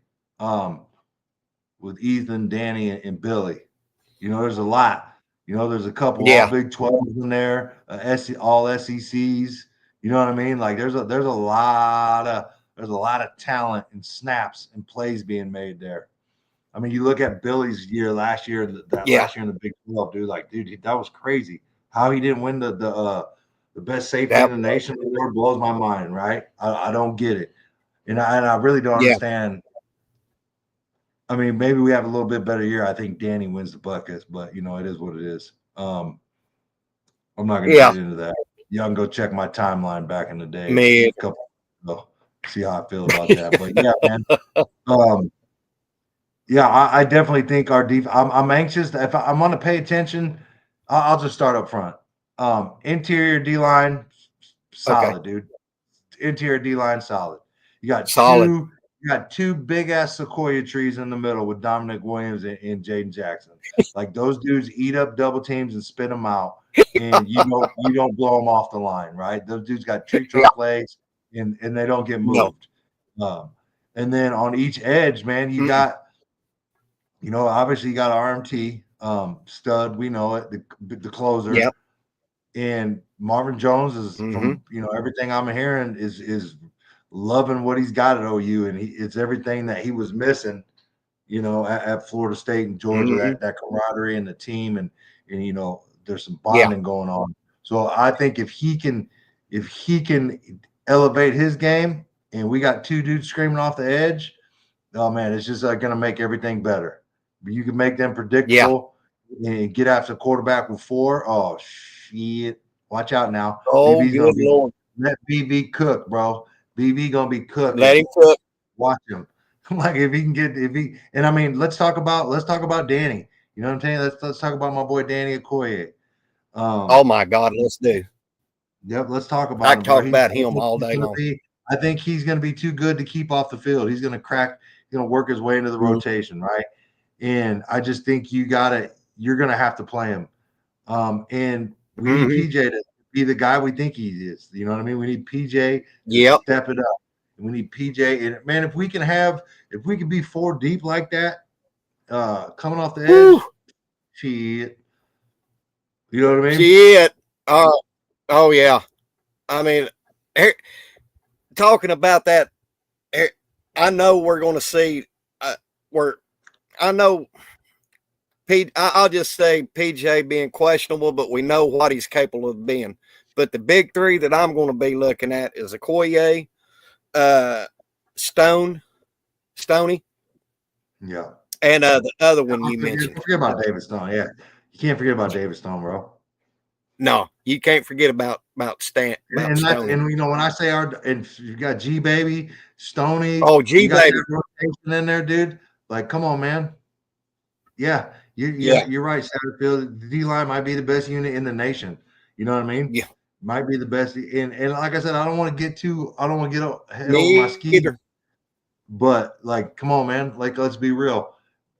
with Ethan, Danny, and Billy. You know, there's a lot. You know, there's a couple all Big 12s in there, all SECs. You know what I mean? Like there's a lot of talent and snaps and plays being made there. I mean, you look at Billy's year last year in the Big 12, dude. Like, dude, that was crazy. How he didn't win the best safety in the nation award blows my mind, right? I don't get it, and I really don't understand. I mean, maybe we have a little bit better year. I think Danny wins the buckets, but you know, it is what it is. I'm not going to get into that. Y'all can go check my timeline back in the day. Me, see how I feel about that. But yeah, man. I definitely think our defense. I'm anxious. If I'm going to pay attention, I'll just start up front. Interior D line, solid, dude. Interior D line, solid. You got two big ass sequoia trees in the middle with Dominic Williams and Jaden Jackson. Like those dudes eat up double teams and spit them out, and you don't blow them off the line, right? Those dudes got tree trunk legs, and they don't get moved. No. And then on each edge, man, you got. You know, obviously you got RMT, stud. We know it, the closer. Yep. And Marvin Jones is from everything I'm hearing is loving what he's got at OU, and it's everything that he was missing. You know, at Florida State and Georgia, that camaraderie and the team, and you know, there's some bonding going on. So I think if he can elevate his game, and we got two dudes screaming off the edge, oh man, it's just going to make everything better. You can make them predictable and get after the quarterback with 4. Oh, shit. Watch out now. Oh, good Lord. Let BB cook, bro. BB going to be cooking. Let him cook. Watch him. Like and I mean, let's talk about Danny. You know what I'm saying? Let's talk about my boy Danny Okoye. Oh my God, let's do. Yep, let's talk about him. I can talk about him all day long. I think he's going to be too good to keep off the field. He's going to work his way into the rotation, right? And I just think you're going to have to play him. And we need PJ to be the guy we think he is. You know what I mean? We need PJ to step it up. And we need PJ. And man, if we can be 4 deep like that, coming off the edge, shit. You know what I mean? Shit. Oh yeah. I mean, talking about that, I know we're going to see I'll just say PJ being questionable, but we know what he's capable of being. But the big 3 that I'm going to be looking at is Okoye, Stoney. Yeah. And the other one you mentioned. Forget about David Stone. Yeah. You can't forget about David Stone, bro. No, you can't forget about Stoney. And you know, when I say you got G Baby, Stoney. Oh, G Baby rotation in there, dude. Like, come on, man. Yeah, you're right, Satterfield. The D line might be the best unit in the nation. You know what I mean? Yeah, might be the best. And like I said, I don't want to get ahead over my skis. But like, come on, man. Like, let's be real.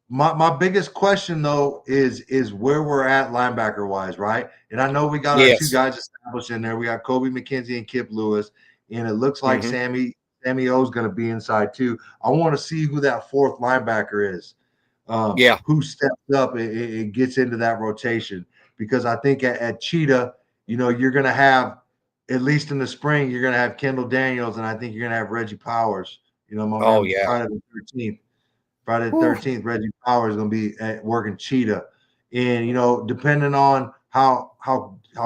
My biggest question though is where we're at linebacker wise, right? And I know we got our 2 guys established in there. We got Kobe McKenzie and Kip Lewis, and it looks like Sammy O is going to be inside too. I want to see who that 4th linebacker is. Who steps up and gets into that rotation, because I think at Cheetah, you know, you're going to have, at least in the spring, you're going to have Kendall Daniels, and I think you're going to have Reggie Powers, You know, my Oh man yeah. Friday the 13th. Friday the 13th, Reggie Power is going to be working Cheetah. And, you know, depending on how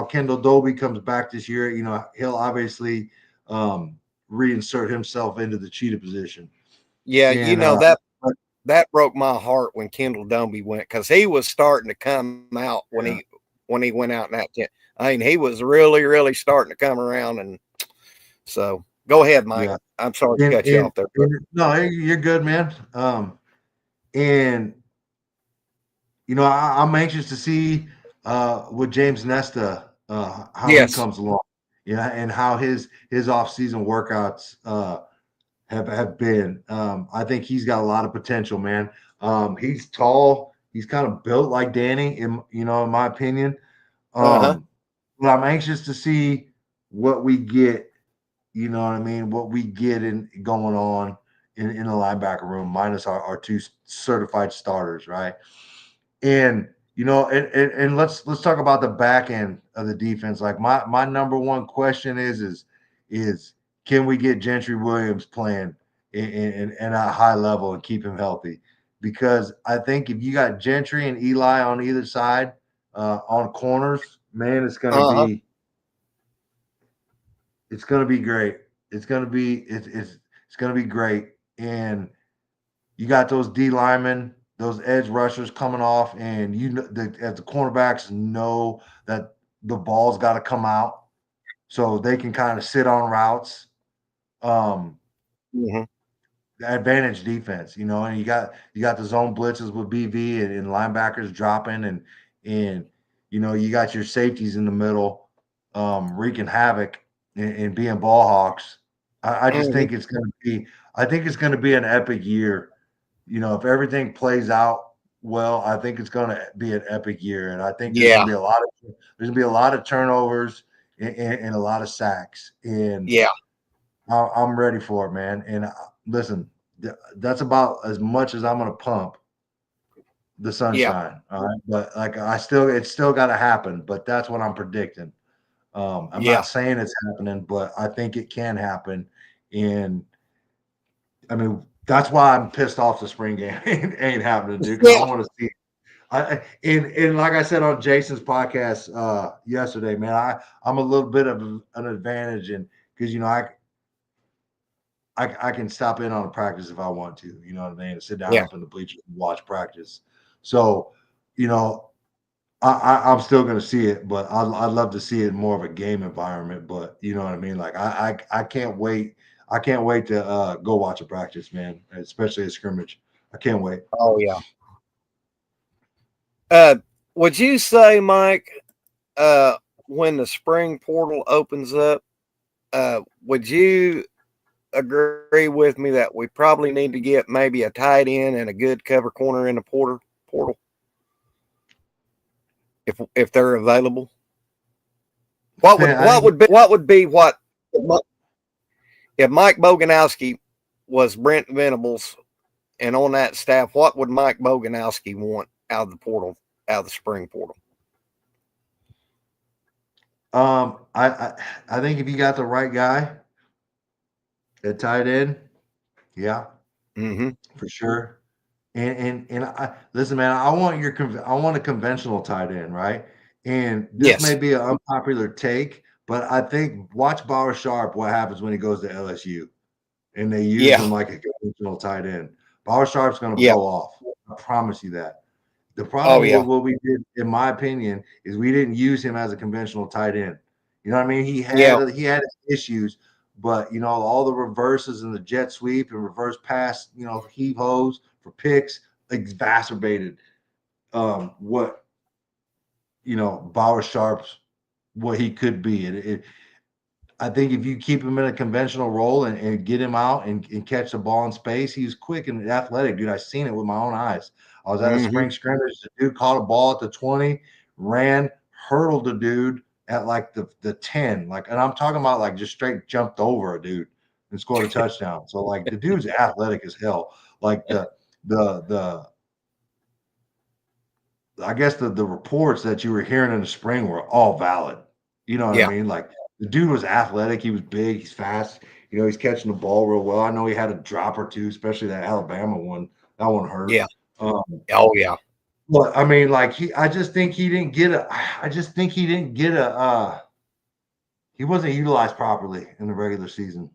Kendall Dobie comes back this year, you know, he'll obviously reinsert himself into the Cheetah position. Yeah, And, you know, that broke my heart when Kendall Dombey went, because he was starting to come out when he went out in that tent. I mean, he was really starting to come around, and so go ahead, Mike. Yeah. I'm sorry to cut you off there. No, you're good, man. And you know, I'm anxious to see with James Nesta how he comes along, and how his off-season workouts have been. I think he's got a lot of potential, man. He's tall. He's kind of built like Danny, in my opinion. But I'm anxious to see what we get. You know what I mean? What we get in going on in the linebacker room, minus our two certified starters, right? And you know, and let's talk about the back end of the defense. Like my number one question is can we get Gentry Williams playing in at a high level and keep him healthy? Because I think if you got Gentry and Eli on either side on corners, man, it's gonna be great. It's gonna be great. And you got those D linemen, those edge rushers coming off, and as the cornerbacks know that the ball's got to come out, so they can kind of sit on routes. The advantage defense, you know, and you got the zone blitzes with BV and linebackers dropping, and you know, you got your safeties in the middle, wreaking havoc and being ball hawks. I just think it's going to be an epic year. You know, if everything plays out well, I think it's going to be an epic year, and I think there's going to be a lot of turnovers and a lot of sacks. And I'm ready for it, man. And listen, that's about as much as I'm going to pump the sunshine. All right, but like it's still got to happen. But that's what I'm predicting. I'm not saying it's happening, but I think it can happen. And I mean, that's why I'm pissed off the spring game ain't happening, dude. Because I want to see it. And like I said on Jason's podcast yesterday, man, I'm a little bit of an advantage, and because you know I can stop in on a practice if I want to, you know what I mean, and sit down up in the bleachers and watch practice. So, you know, I'm still going to see it, but I'd love to see it in more of a game environment. But you know what I mean? Like I can't wait. I can't wait to go watch a practice, man, especially a scrimmage. I can't wait. Oh yeah. Would you say, Mike, when the spring portal opens up, would you agree with me that we probably need to get maybe a tight end and a good cover corner in the portal if they're available? What would be if Mike Boganowski was Brent Venables and on that staff? What would Mike Boganowski want out of the portal, out of the spring portal? I think if you got the right guy at tight end, yeah, for sure. And I listen, man. I want a conventional tight end, right? And this may be an unpopular take, but I think watch Bauer Sharp. What happens when he goes to LSU, and they use him like a conventional tight end? Bauer Sharp's going to blow off. I promise you that. The problem with what we did, in my opinion, is we didn't use him as a conventional tight end. You know what I mean? He had issues, but you know, all the reverses and the jet sweep and reverse pass, you know, heave hoes for picks exacerbated what, you know, Bauer Sharp's what he could be. I think if you keep him in a conventional role and get him out and catch the ball in space, he's quick and athletic, dude. I've seen it with my own eyes. I was at a spring scrimmage. The dude caught a ball at the 20, ran, hurdled the dude at like the 10. Like, and I'm talking about like just straight jumped over a dude and scored a touchdown. So like the dude's athletic as hell. Like the I guess the reports that you were hearing in the spring were all valid. You know what I mean? Like the dude was athletic. He was big. He's fast. he's catching the ball real well. I know he had a drop or two, especially that Alabama one. That one hurt. Yeah. Oh yeah. But I mean, like I just think he didn't get he wasn't utilized properly in the regular season.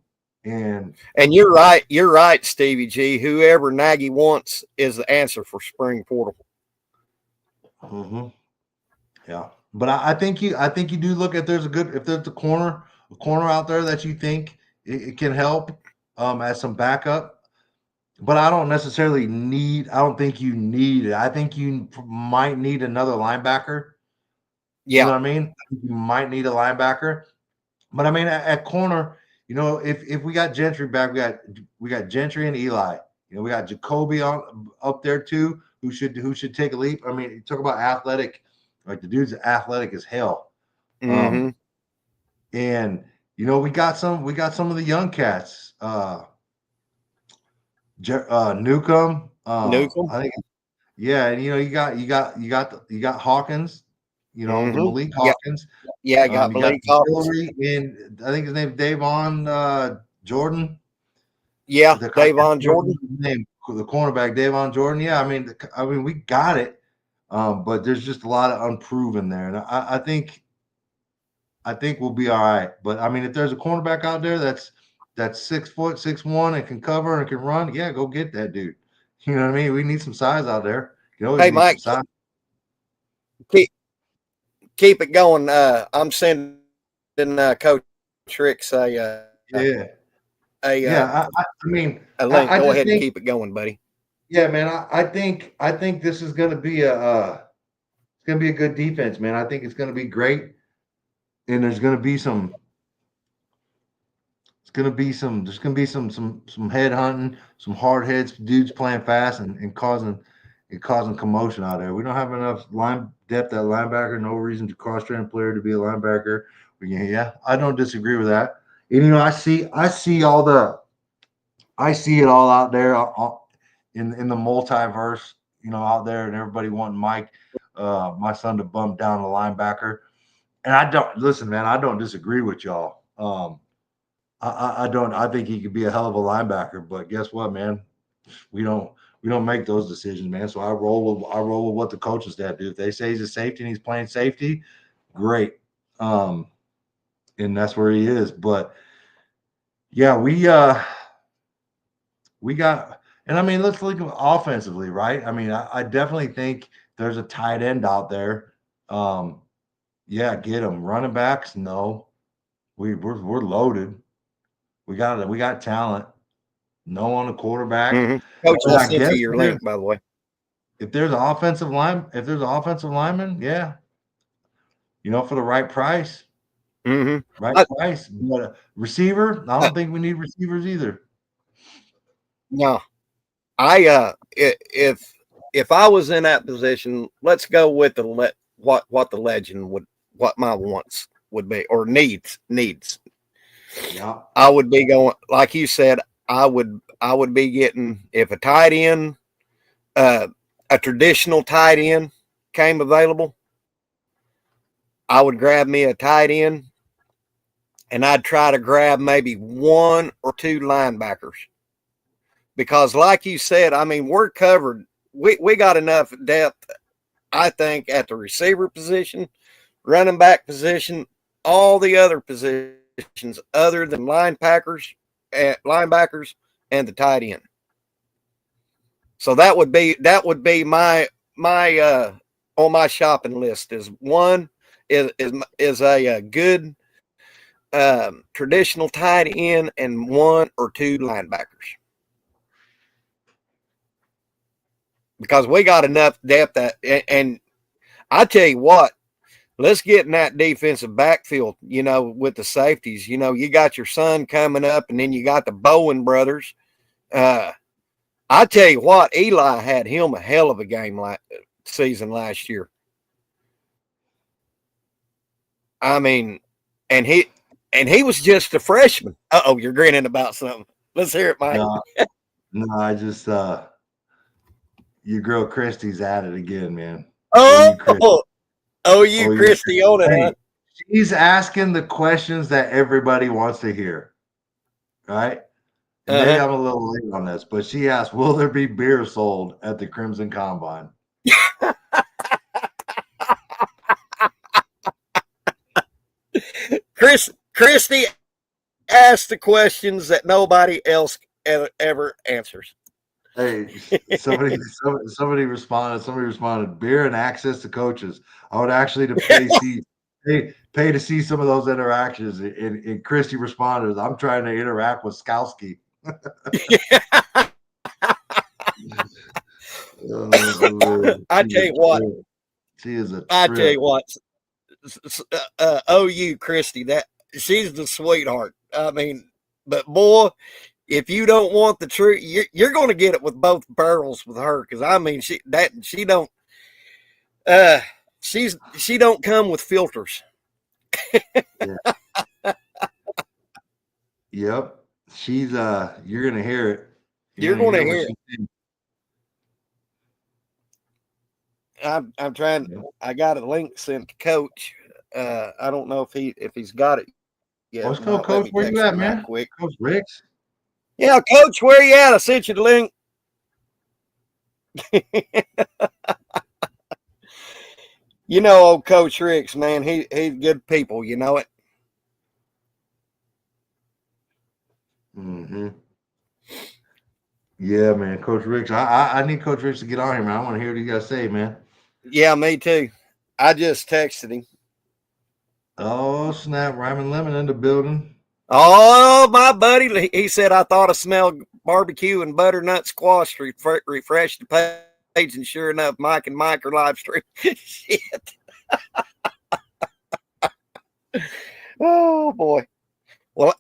And you're right, Stevie G. Whoever Nagy wants is the answer for spring portal. Mm-hmm. Yeah, but I think you do look at if there's a corner out there that you think it can help as some backup. But I don't think you need it. I think you might need another linebacker. Yeah. You know what I mean? I think you might need a linebacker. But I mean, at corner, if we got Gentry back, we got Gentry and Eli. We got Jacoby up there too, who should take a leap. I mean, you talk about athletic, like the dude's athletic as hell. Mm-hmm. And we got some of the young cats. Newcomb. Newcomb. I think, yeah, and you got Hawkins. The Malik Hawkins. Yeah, I got Malik Hawkins. And I think his name's Davon Jordan. Yeah, Davon Jordan. Name, the cornerback, Davon Jordan. Yeah, I mean, we got it, but there's just a lot of unproven there, and I think we'll be all right. But I mean, if there's a cornerback out there that's 6 foot, 6'1", and can cover and can run, yeah, go get that dude. You know what I mean? We need some size out there. Hey, Mike, keep it going. I'm sending Coach Ricks I mean, a link. Go ahead and keep it going, buddy. Yeah, man. I think this is going to be a good defense, man. I think it's going to be great, and there's going to be some. There's going to be some head hunting, some hard heads, dudes playing fast and causing commotion out there. We don't have enough line depth at linebacker. No reason to cross-train a player to be a linebacker. But yeah, I don't disagree with that. And I see it all out there in the multiverse. Out there, and everybody wanting Mike, my son, to bump down the linebacker. And I don't disagree with y'all. I think he could be a hell of a linebacker, but guess what, man? We don't make those decisions, man. So I roll with what the coaching staff do. If they say he's a safety and he's playing safety, great. And that's where he is. But yeah, we got, and I mean, let's look offensively, right? I mean, I definitely think there's a tight end out there. Yeah, get him. Running backs, no. We're loaded. We got talent. No on the quarterback. Mm-hmm. Coach, I'll send you your link, by the way. If there's an offensive lineman, yeah. For the right price. Mm-hmm. Right price. But a receiver, I don't think we need receivers either. No. If I was in that position, let's go with what the legend what my wants would be, or needs. Yeah. I would be going, like you said, I would be getting, if a tight end, a traditional tight end came available, I would grab me a tight end, and I'd try to grab maybe 1 or 2 linebackers. Because like you said, I mean, we're covered. We got enough depth, I think, at the receiver position, running back position, all the other positions other than linebackers and the tight end. So that would be my on my shopping list is one is a good traditional tight end and 1 or 2 linebackers. Because we got enough depth and I tell you what, let's get in that defensive backfield, with the safeties. You got your son coming up, and then you got the Bowen brothers. I tell you what, Eli had him a hell of a game season last year. I mean, and he was just a freshman. Uh-oh, you're grinning about something. Let's hear it, Mike. No, I just your girl Christy's at it again, man. You Christy on it, huh? She's asking the questions that everybody wants to hear. right? And maybe I'm a little late on this, but she asked, "Will there be beer sold at the Crimson Combine?" Christy asked the questions that nobody else ever answers. Hey, somebody responded. Somebody responded. Beer and access to coaches. I would actually pay to see some of those interactions. And Christy responded, "I'm trying to interact with Skowski." I tell you what. She is a trip. I tell you what. OU Christy, that she's the sweetheart. I mean, but boy, if you don't want the truth, you're going to get it with both barrels with her. Because I mean, she don't come with filters. Yeah. Yep, she's you're gonna hear it. You're going to hear it. I'm trying. I got a link sent to Coach. I don't know if he's got it yet. Let's go, Coach. Where you at, man? Quick. Coach Ricks. Yeah, Coach, where you at? I sent you the link. You know, old Coach Ricks, man, he's good people. You know it. Mm-hmm. Yeah, man, Coach Ricks. I need Coach Ricks to get on here, man. I want to hear what you got to say, man. Yeah, me too. I just texted him. Oh, snap. Ryman Lemon in the building. Oh, my buddy. He said, I thought I smelled barbecue and butternut squash to refresh the page. And sure enough, Mike and Mike are live streaming. Shit. Oh, boy. Well,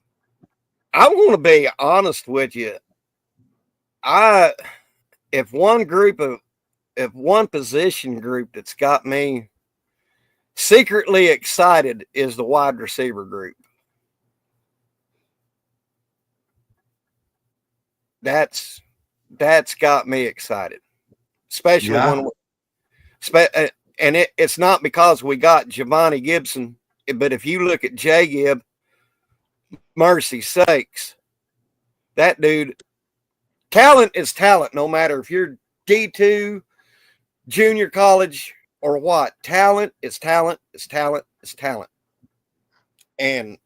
I'm going to be honest with you. If one position group that's got me secretly excited is the wide receiver group. That's got me excited, especially when, and it's not because we got Giovanni Gibson, but if you look at J Gib, mercy sakes, that dude, talent is talent, no matter if you're D2, junior college, or what. Talent is talent is talent is talent. And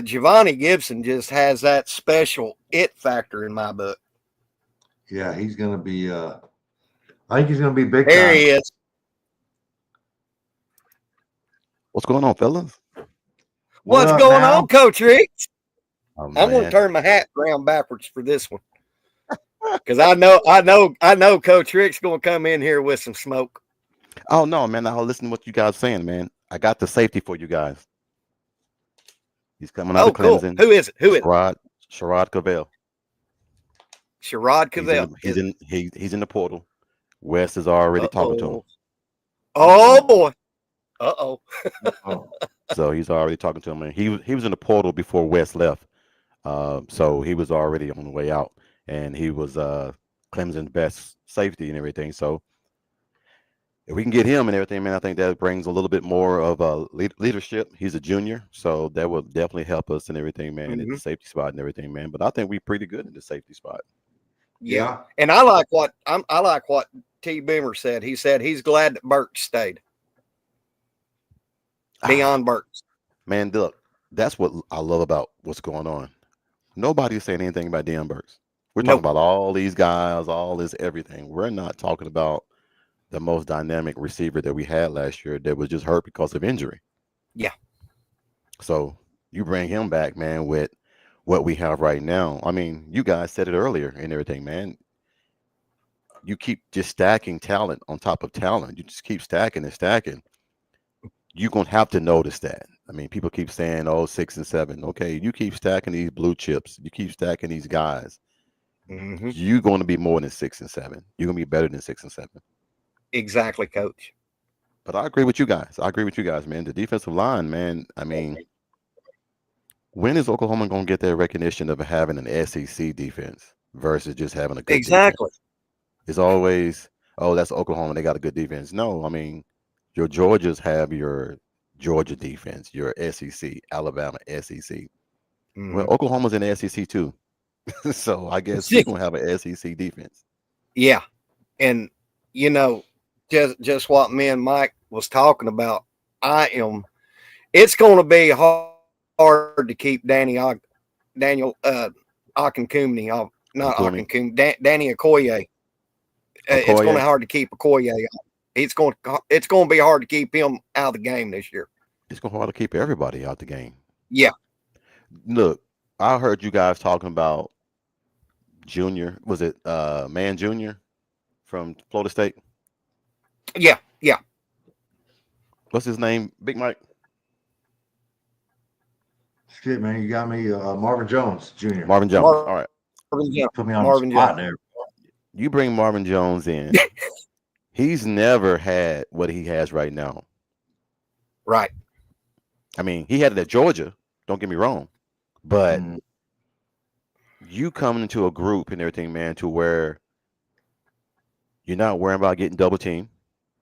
Giovanni Gibson just has that special it factor in my book. Yeah, he's going to be I think he's going to be big there time. He is. What's going on, fellas? What's going on, Coach Rick? Oh, I'm going to turn my hat around backwards for this one. Because I know Coach Rick's going to come in here with some smoke. Oh, no, man. I'll listen to what you guys are saying, man. I got the safety for you guys. He's coming out of Clemson. Cool. Who is it? Sherrod Cavell. Sherrod Cavell. He's in the portal. Wes is already talking to him. Oh, boy. Uh-oh. So he's already talking to him. And he was in the portal before Wes left. So he was already on the way out. And he was Clemson's best safety and everything. So if we can get him and everything, man, I think that brings a little bit more of leadership. He's a junior, so that will definitely help us and everything, man, in the safety spot and everything, man. But I think we're pretty good in the safety spot. Yeah. And I like what T. Beamer said. He said he's glad that Burks stayed. Deion Burks. Man, look, that's what I love about what's going on. Nobody's saying anything about Deion Burks. We're talking about all these guys, all this everything. We're not talking about the most dynamic receiver that we had last year that was just hurt because of injury. Yeah. So you bring him back, man, with what we have right now. I mean, you guys said it earlier and everything, man. You keep just stacking talent on top of talent. You just keep stacking and stacking. You're going to have to notice that. I mean, people keep saying, 6 and 7. Okay, you keep stacking these blue chips. You keep stacking these guys. Mm-hmm. You're going to be more than 6 and 7. You're going to be better than 6 and 7. Exactly, Coach. But I agree with you guys. Man. The defensive line, man, I mean, when is Oklahoma going to get that recognition of having an SEC defense versus just having a good defense? It's always, that's Oklahoma. They got a good defense. No, I mean, your Georgias have your Georgia defense, your SEC, Alabama SEC. Well, Oklahoma's in the SEC too, so I guess we're gonna have an SEC defense. Yeah, and you know, just what me and Mike was talking about. It's going to be hard to keep Daniel Akinkunmi off, not Akinkunmi, Danny Okoye. It's going to be hard to keep Okoye. It's going to be hard to keep him out of the game this year. It's going to be hard to keep everybody out the game. Yeah. Look, I heard you guys talking about Junior. Was it Man Junior from Florida State? Yeah. What's his name? Big Mike? Shit, man, you got me. Marvin Jones Jr. Marvin Jones. All right. Put me on the spot there. You bring Marvin Jones in. He's never had what he has right now. Right. I mean, he had it at Georgia. Don't get me wrong. But you coming into a group and everything, man, to where you're not worrying about getting double teamed.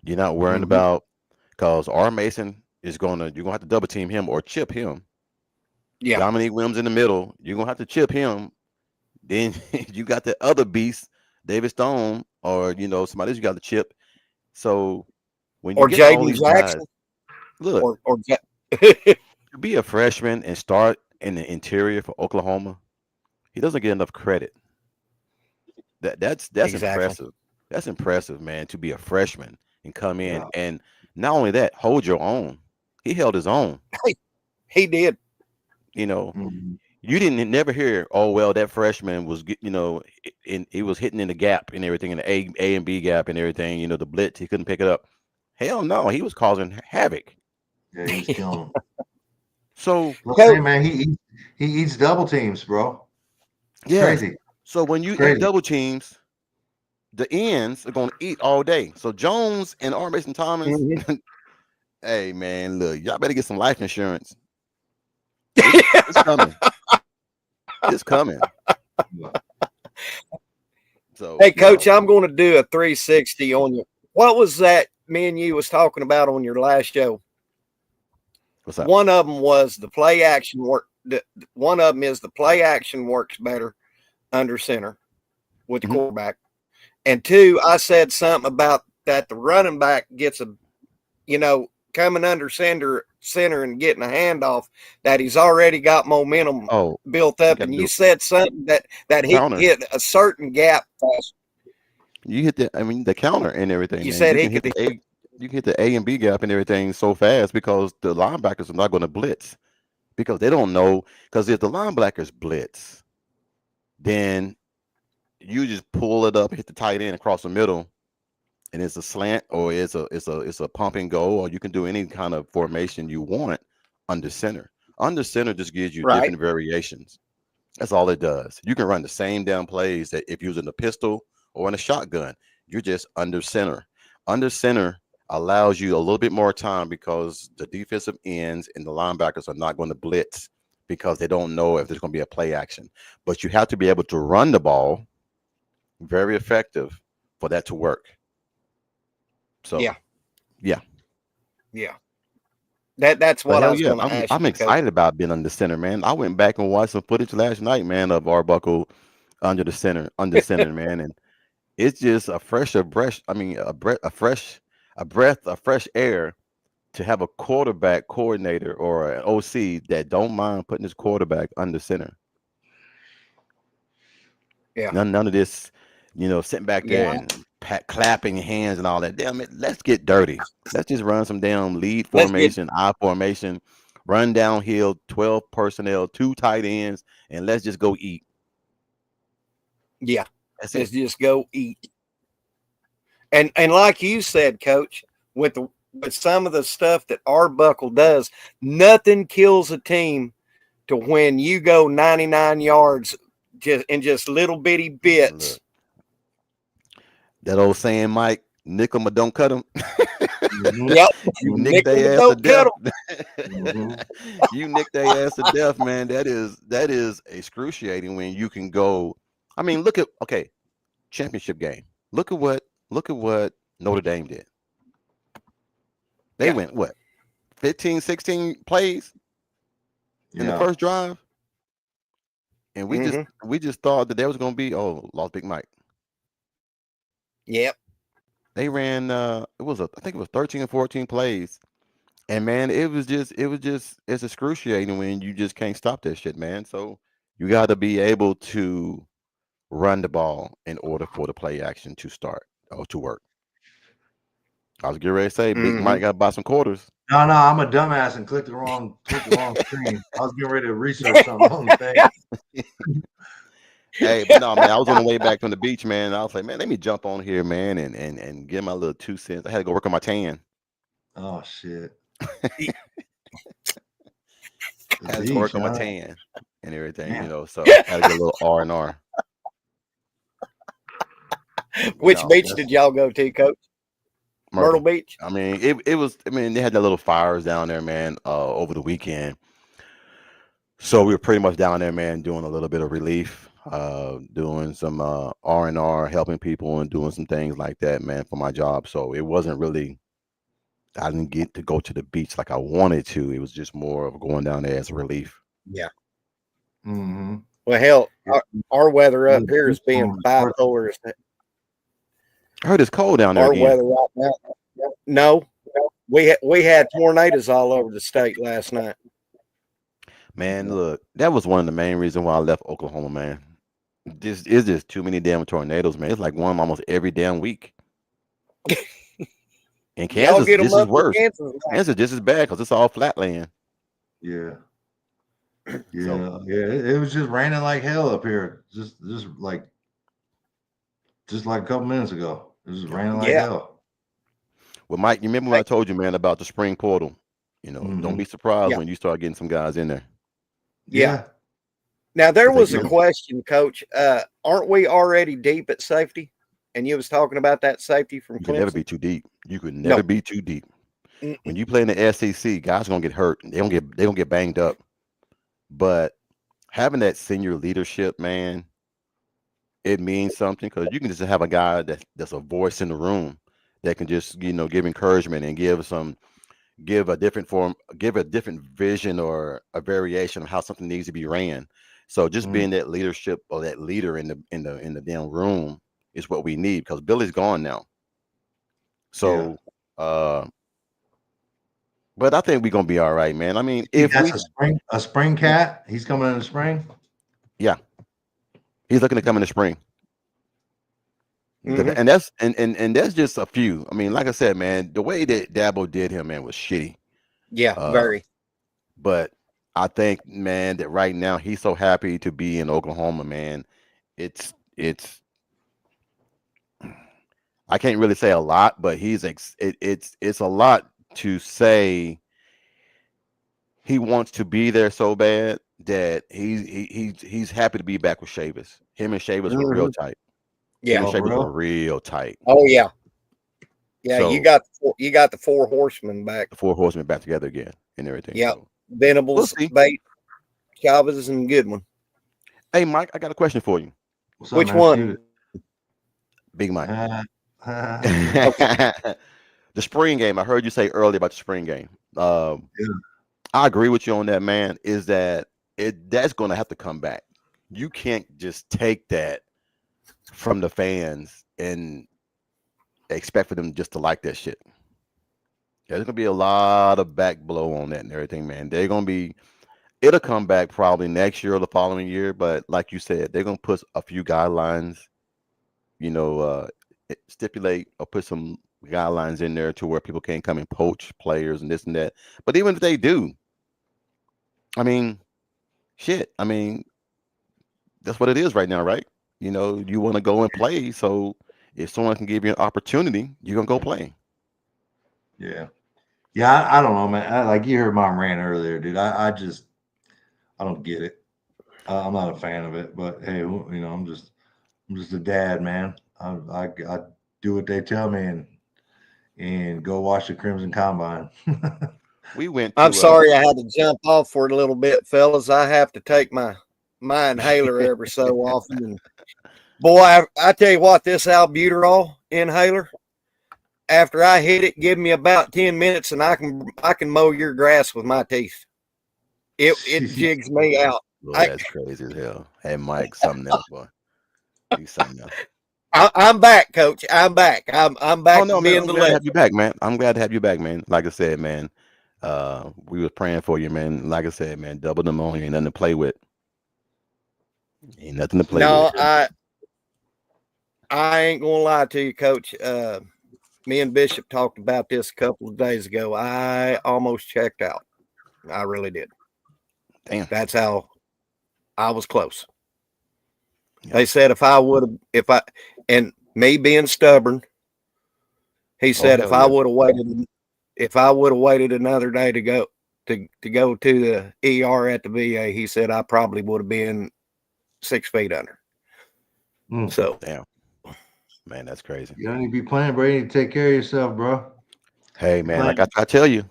You're not worrying about, because R. Mason is you're going to have to double team him or chip him. Yeah. Dominique Williams in the middle. You're going to have to chip him. Then you got the other beast, David Stone, or, somebody else you got to chip. So when you get all these Jackson, guys, look, or to be a freshman and start in the interior for Oklahoma, he doesn't get enough credit. That's exactly. Impressive. That's impressive, man, to be a freshman and come in and not only that, hold your own. He held his own. He did. You didn't never hear, oh well, that freshman was, he was hitting in the gap and everything, in the A and B gap and everything. The blitz, he couldn't pick it up. Hell no, he was causing havoc. Yeah, he was killing. So, hey man, he eats double teams, bro. It's crazy. So when you eat double teams, the ends are going to eat all day. So Jones and R. Mason Thomas, hey man, look, y'all better get some life insurance. It's coming. It's coming. So, hey, Coach, I'm going to do a 360 on you. What was that me and you was talking about on your last show? What's that? One of them was the play action work. One of them is the play action works better under center with the quarterback. And two, I said something about that the running back gets coming under center and getting a handoff, that he's already got momentum built up. And you said something that he hit a certain gap. You hit the counter and everything. You said you can hit the A and B gap and everything so fast because the linebackers are not going to blitz because they don't know. Because if the linebackers blitz, then you just pull it up, hit the tight end across the middle, and it's a slant or it's a pump and go, or you can do any kind of formation you want under center. Under center just gives you different variations. That's all it does. You can run the same damn plays that if you're using a pistol or in a shotgun. You're just under center. Under center allows you a little bit more time because the defensive ends and the linebackers are not going to blitz because they don't know if there's going to be a play action. But you have to be able to run the ball very effective for that to work. So yeah. That's what I was going to ask. I'm excited about being under center, man. I went back and watched some footage last night, man, of Arbuckle under center, man, and it's just a fresh air to have a quarterback coordinator or an OC that don't mind putting his quarterback under center. Yeah, none of this, sitting back there and clapping hands and all that. Damn it, let's get dirty. Let's just run some damn lead formation, I formation, run downhill, 12 personnel, 2 tight ends, and let's just go eat. Yeah, let's just go eat. And like you said, Coach, with some of the stuff that Arbuckle does, nothing kills a team to when you go 99 yards just little bitty bits. Look. That old saying, Mike, nick them or don't cut them. Yep. You nick their ass to death. You nick their ass to death, man. That is excruciating when you can go. I mean, look at championship game. Look at what Notre Dame did. They went what? 15, 16 plays in the first drive. and we just thought that there was going to be lost Big Mike. Yep. They ran I think it was 13 or 14 plays. And man, it was just it's excruciating when you just can't stop that shit, man. So you got to be able to run the ball in order for the play action to start or to work. I was getting ready to say Big Mike got to buy some quarters. No, I'm a dumbass and clicked the wrong screen. I was getting ready to research something on the thing. Hey, but no, man, I was on the way back from the beach, man. I was like, man, let me jump on here, man, and get my little 2 cents. I had to go work on my tan. Oh shit. I had to work on my tan and everything, you know. So I had to get a little R&R. Which beach did y'all go to, Coach? Myrtle Beach. I mean, it was. I mean, they had the little fires down there, man, over the weekend. So we were pretty much down there, man, doing a little bit of relief, doing some R&R, helping people, and doing some things like that, man, for my job. So it wasn't really. I didn't get to go to the beach like I wanted to. It was just more of going down there as a relief. Yeah. Mm-hmm. Well, hell, our weather up here is being bipolar. I heard it's cold down there. Our again. weather right now. No, we had tornadoes all over the state last night. Man, look, that was one of the main reasons why I left Oklahoma, man. This is just too many damn tornadoes, man. It's like one almost every damn week. In Kansas, this is worse. Kansas just as bad because it's all flat land. Yeah. Yeah. It was just raining like hell up here. Just like a couple minutes ago. It was raining like hell. Well, Mike, you remember when I told you, man, about the spring portal? You know, don't be surprised when you start getting some guys in there. Yeah. Now there was a question, Coach. Aren't we already deep at safety? And you was talking about that safety from Clemson. You could never be too deep. You could never be too deep. When you play in the SEC, guys are gonna get hurt. They gonna get banged up. But having that senior leadership, man, it means something because you can just have a guy that's a voice in the room that can just, you know, give encouragement and give a different vision or a variation of how something needs to be ran. So just being that leadership or that leader in the damn room is what we need because Billy's gone now. So, but I think we're gonna be all right, man. I mean, if that's a spring cat, he's coming in the spring. Yeah, he's looking to come in the spring. And that's just a few. I mean, like I said, man, the way that Dabo did him, man, was shitty. Yeah, very. But I think, man, that right now he's so happy to be in Oklahoma, man. It's I can't really say a lot, but it's a lot to say. He wants to be there so bad that he's happy to be back with Chavis. Him and Chavis were real tight. Yeah, Chavis were real tight. Oh yeah, yeah. So, you got the four horsemen back. The four horsemen back together again and everything. Yeah, so. Venables, Bate, Chavis, and Goodwin. Hey, Mike, I got a question for you. Which one? Big Mike. The spring game. I heard you say earlier about the spring game. I agree with you on that, man. Is that that's going to have to come back. You can't just take that from the fans and expect for them just to like that shit. There's going to be a lot of back blow on that and everything, man. It'll come back probably next year or the following year, but like you said, they're going to put a few guidelines, you know, stipulate or put some guidelines in there to where people can't come and poach players and this and that. But even if they do, I mean, shit. I mean, that's what it is right now, right? You know, you want to go and play. So if someone can give you an opportunity, you're going to go play. Yeah. Yeah, I don't know, man. Like you heard my rant earlier, dude. I don't get it. I'm not a fan of it. But hey, you know, I'm just a dad, man. I do what they tell me and go watch the Crimson Combine. I'm sorry I had to jump off for a little bit, fellas. I have to take my inhaler every so often. And boy, I tell you what, this albuterol inhaler, after I hit it, give me about 10 minutes and I can mow your grass with my teeth. It jigs me out. Boy, that's crazy as hell. Hey, Mike, something else, boy. You something else. I'm back, Coach. I'm back. I'm back Oh no, to man. being I'm the glad to legend. have you back, man. I'm glad to have you back, man. Like I said, man. We was praying for you, man. Like I said, man, double pneumonia ain't nothing to play with. Ain't nothing to play No, with. I ain't gonna lie to you, Coach. Me and Bishop talked about this a couple of days ago. I almost checked out. I really did. Damn. That's how I was close. Yeah. They said and me being stubborn, he said hell yeah. if I would have waited another day to go to the ER at the VA, he said I probably would have been 6 feet under. So damn, man, that's crazy. You don't need to be playing, bro. You need to take care of yourself, bro. Hey, man, like I tell you,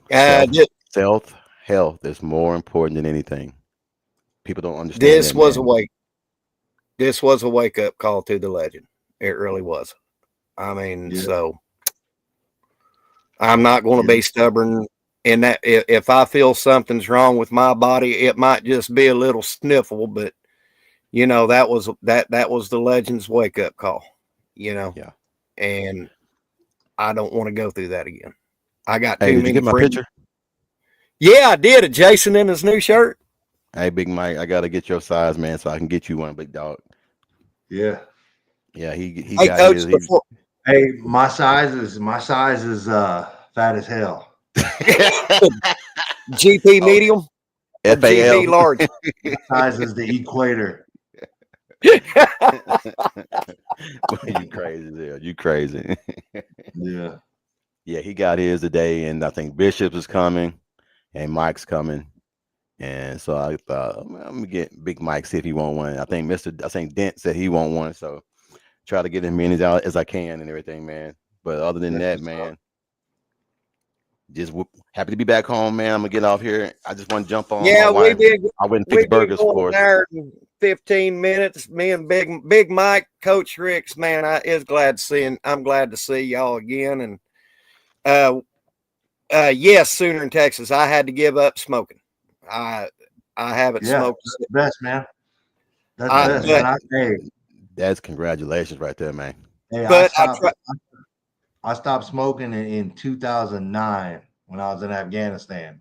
self health is more important than anything. People don't understand. This was a wake up call to the legend. It really was. I mean, so I'm not going to be stubborn in that. If I feel something's wrong with my body, it might just be a little sniffle, but you know, that was the legend's wake up call, you know? Yeah. And I don't want to go through that again. I got too many did you get my friends. picture? Yeah, I did. Jason in his new shirt. Hey, Big Mike, I got to get your size, man, so I can get you one, big dog. Yeah. Yeah, he hey, got Coach, his. Hey, my size is fat as hell. GP medium, or GP large. My size is the equator. You crazy there. You crazy. Yeah. Yeah, he got his today, and I think Bishop is coming, and Mike's coming. And so I thought I'm gonna get Big Mike, see if he want one. I think Dent said he want one, so try to get as many out as I can and everything, man. But other than that, man, just happy to be back home, man. I'm gonna get off here. I just want to jump on. Yeah, I went and fixed burgers for us. An hour and 15 minutes. Me and Big Mike, Coach Ricks, man, I'm glad to see y'all again. And yes, Sooner in Texas, I had to give up smoking. I haven't smoked. That's the best, man. That's the best, man. That's congratulations right there, man. Hey, I stopped smoking in 2009 when I was in Afghanistan.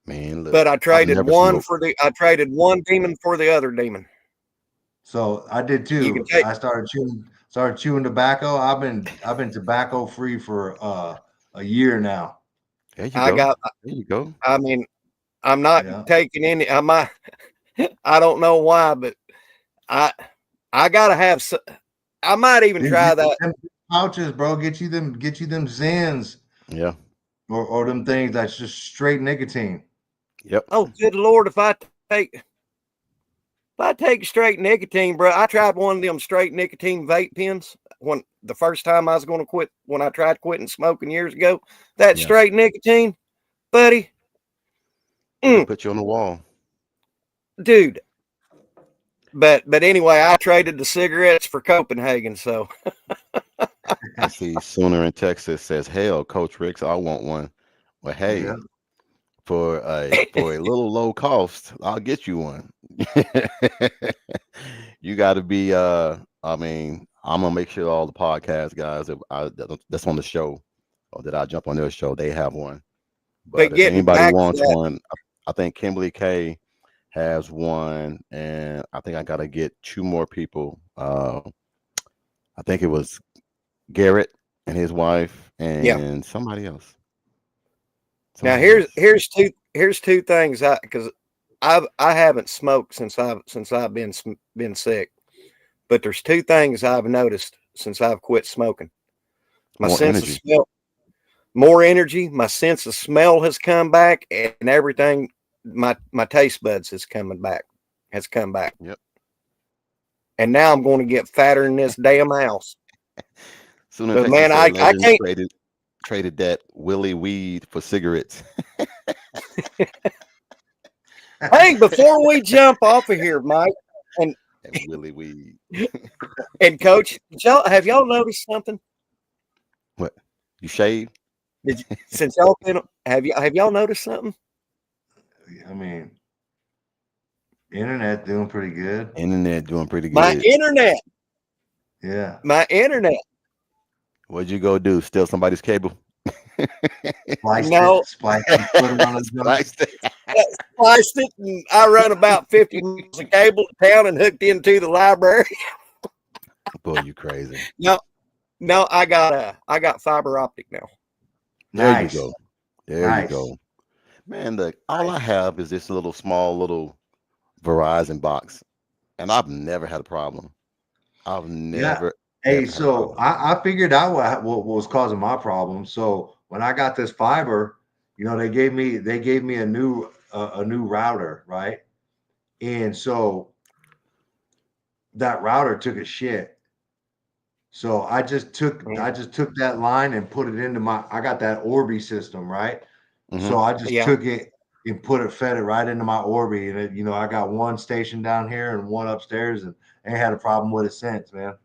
Man, look, but I traded one demon for the other demon. So I did too. I started chewing tobacco. I've been tobacco free for a year now. There you go. I mean, I'm not taking any. I don't know why, but I gotta have. I might even try that. Them pouches, bro. Get you them Zens. Yeah. Or them things that's just straight nicotine. Yep. Oh, good Lord! If I take straight nicotine, bro, I tried one of them straight nicotine vape pens when the first time I was going to quit. When I tried quitting smoking years ago, that straight nicotine, buddy. Put you on the wall, dude. But anyway, I traded the cigarettes for Copenhagen. So I see Sooner in Texas says, "Hell, Coach Ricks, I want one." Well, hey, for a little low cost, I'll get you one. You got to be. I mean, I'm gonna make sure all the podcast guys that's on the show, or that I jump on their show, they have one. But if anybody wants one, I think Kimberly K has one, and I think I got to get 2 more people. I think it was Garrett and his wife, and somebody else. Now here's two things because I haven't smoked since I've been sick, but there's 2 things I've noticed since I've quit smoking. My sense of smell, more energy. My sense of smell has come back, and everything. My taste buds has come back. Yep. And now I'm going to get fatter in this damn house. But man, I can't. Traded that Willie weed for cigarettes. Hey, before we jump off of here, Mike, and Willie weed, and Coach, have y'all noticed something? What? You shave? Since y'all been, have y'all noticed something? I mean, Internet doing pretty good. Internet doing pretty good. My internet. Yeah. My internet. What'd you go do? Steal somebody's cable? No. Splice it, put it on his Spliced it. Spliced it, and I run about 50 miles of cable to town and hooked into the library. Boy, you crazy. No, I got fiber optic now. There Nice. you go. There Nice. you go. Man, look, all I have is this small little Verizon box, and I've never had a problem. I've never. Hey, ever had a so problem. I figured out what was causing my problem. So when I got this fiber, they gave me a new router, right? And so that router took a shit. So I just took that line and put it into I got that Orbi system, right? Mhm. So I just Yeah. took it and fed it right into my Orbi, and I got one station down here and one upstairs, and I ain't had a problem with it since, man.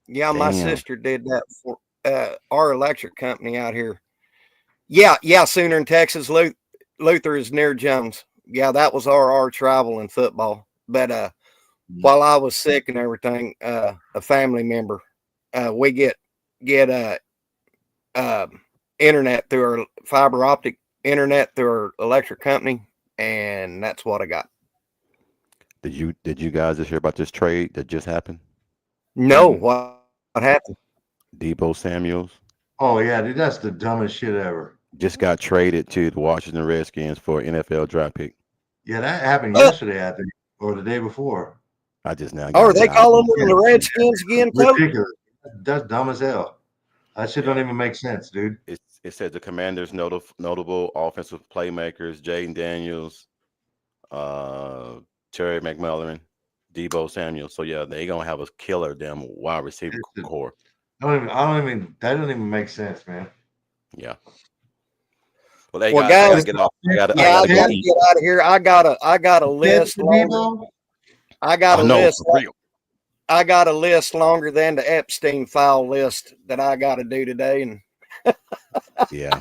Yeah, my Damn. sister did that for our electric company out here. Yeah, Sooner in Texas. Luther is near Jones. Yeah, that was our arch rival in football. But while I was sick and everything, a family member, we get internet through our fiber optic internet through our electric company, and that's what I got. Did you guys just hear about this trade that just happened? No, Mhm. what happened? Debo Samuels Oh yeah, dude, that's the dumbest shit ever. just got traded to the Washington Redskins for an NFL draft pick. Yeah, that happened yesterday, I think, or the day before. I just now. Oh, are got they it. calling them the Redskins again, Coach? Ridiculous. That's dumb as hell. That shit don't even make sense, dude. It said the Commanders' notable offensive playmakers: Jaden Daniels, Terry McMillan, Debo Samuel. So yeah, they gonna have a killer damn wide receiver core. That don't even make sense, man. Yeah. Well, hey Well, guys, I guys, gotta get off. I gotta I go gotta eat. get out of here. I got a list. Longer. I got a I know, list. for real. I got a list longer than the Epstein file list that I got to do today. And Yeah.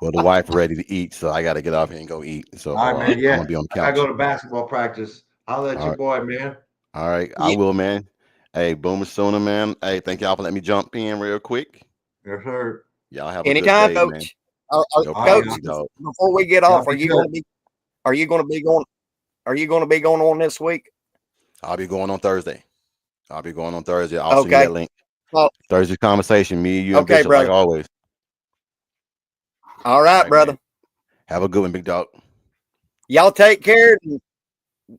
Well, the wife ready to eat, so I got to get off here and go eat. So All right, man. Yeah, I'm gonna be on the I couch. gotta go to basketball practice. I'll let All your right. boy, man. All right, I will, man. Hey, Boomer Sooner, man. Hey, thank y'all for letting me jump in real quick. Yes, sir. Y'all have a anytime, good day, man. Coach. No Coach, problem, dog. before we get off, Yeah, are you sure. going to be? Are you going to be going? Are you going to be going on this week? I'll be going on Thursday. I'll send you Okay. that link. Well, Thursday conversation, me, you, and okay, Bishop, brother. like always. All right, All right, brother. man. Have a good one, big dog. Y'all take care.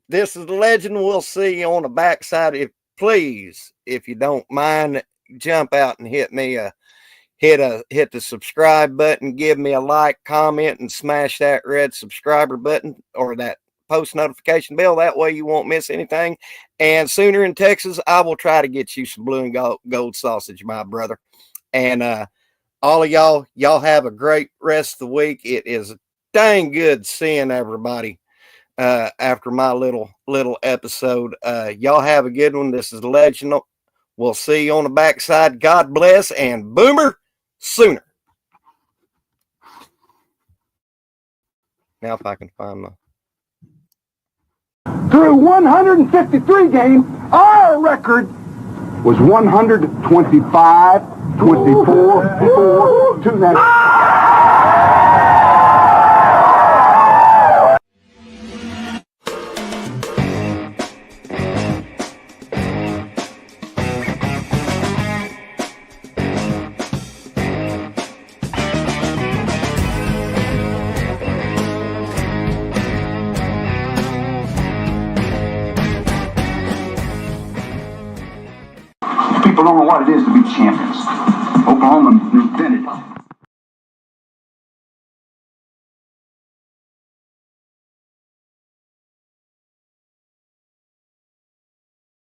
This is the legend. We'll see you on the backside. If you don't mind, jump out and hit me hit the subscribe button, give me a like, comment, and smash that red subscriber button or that post notification bell. That way you won't miss anything. And Sooner in Texas, I will try to get you some blue and gold sausage, my brother. And all of y'all have a great rest of the week. It is dang good seeing everybody after my little episode. Y'all have a good one. This is Legend. We'll see you on the backside. God bless, and Boomer Sooner. Now if I can find my... Through 153 games, our record was 125, 24, 4, 2 People don't know what it is to be champions. Oklahoma invented it.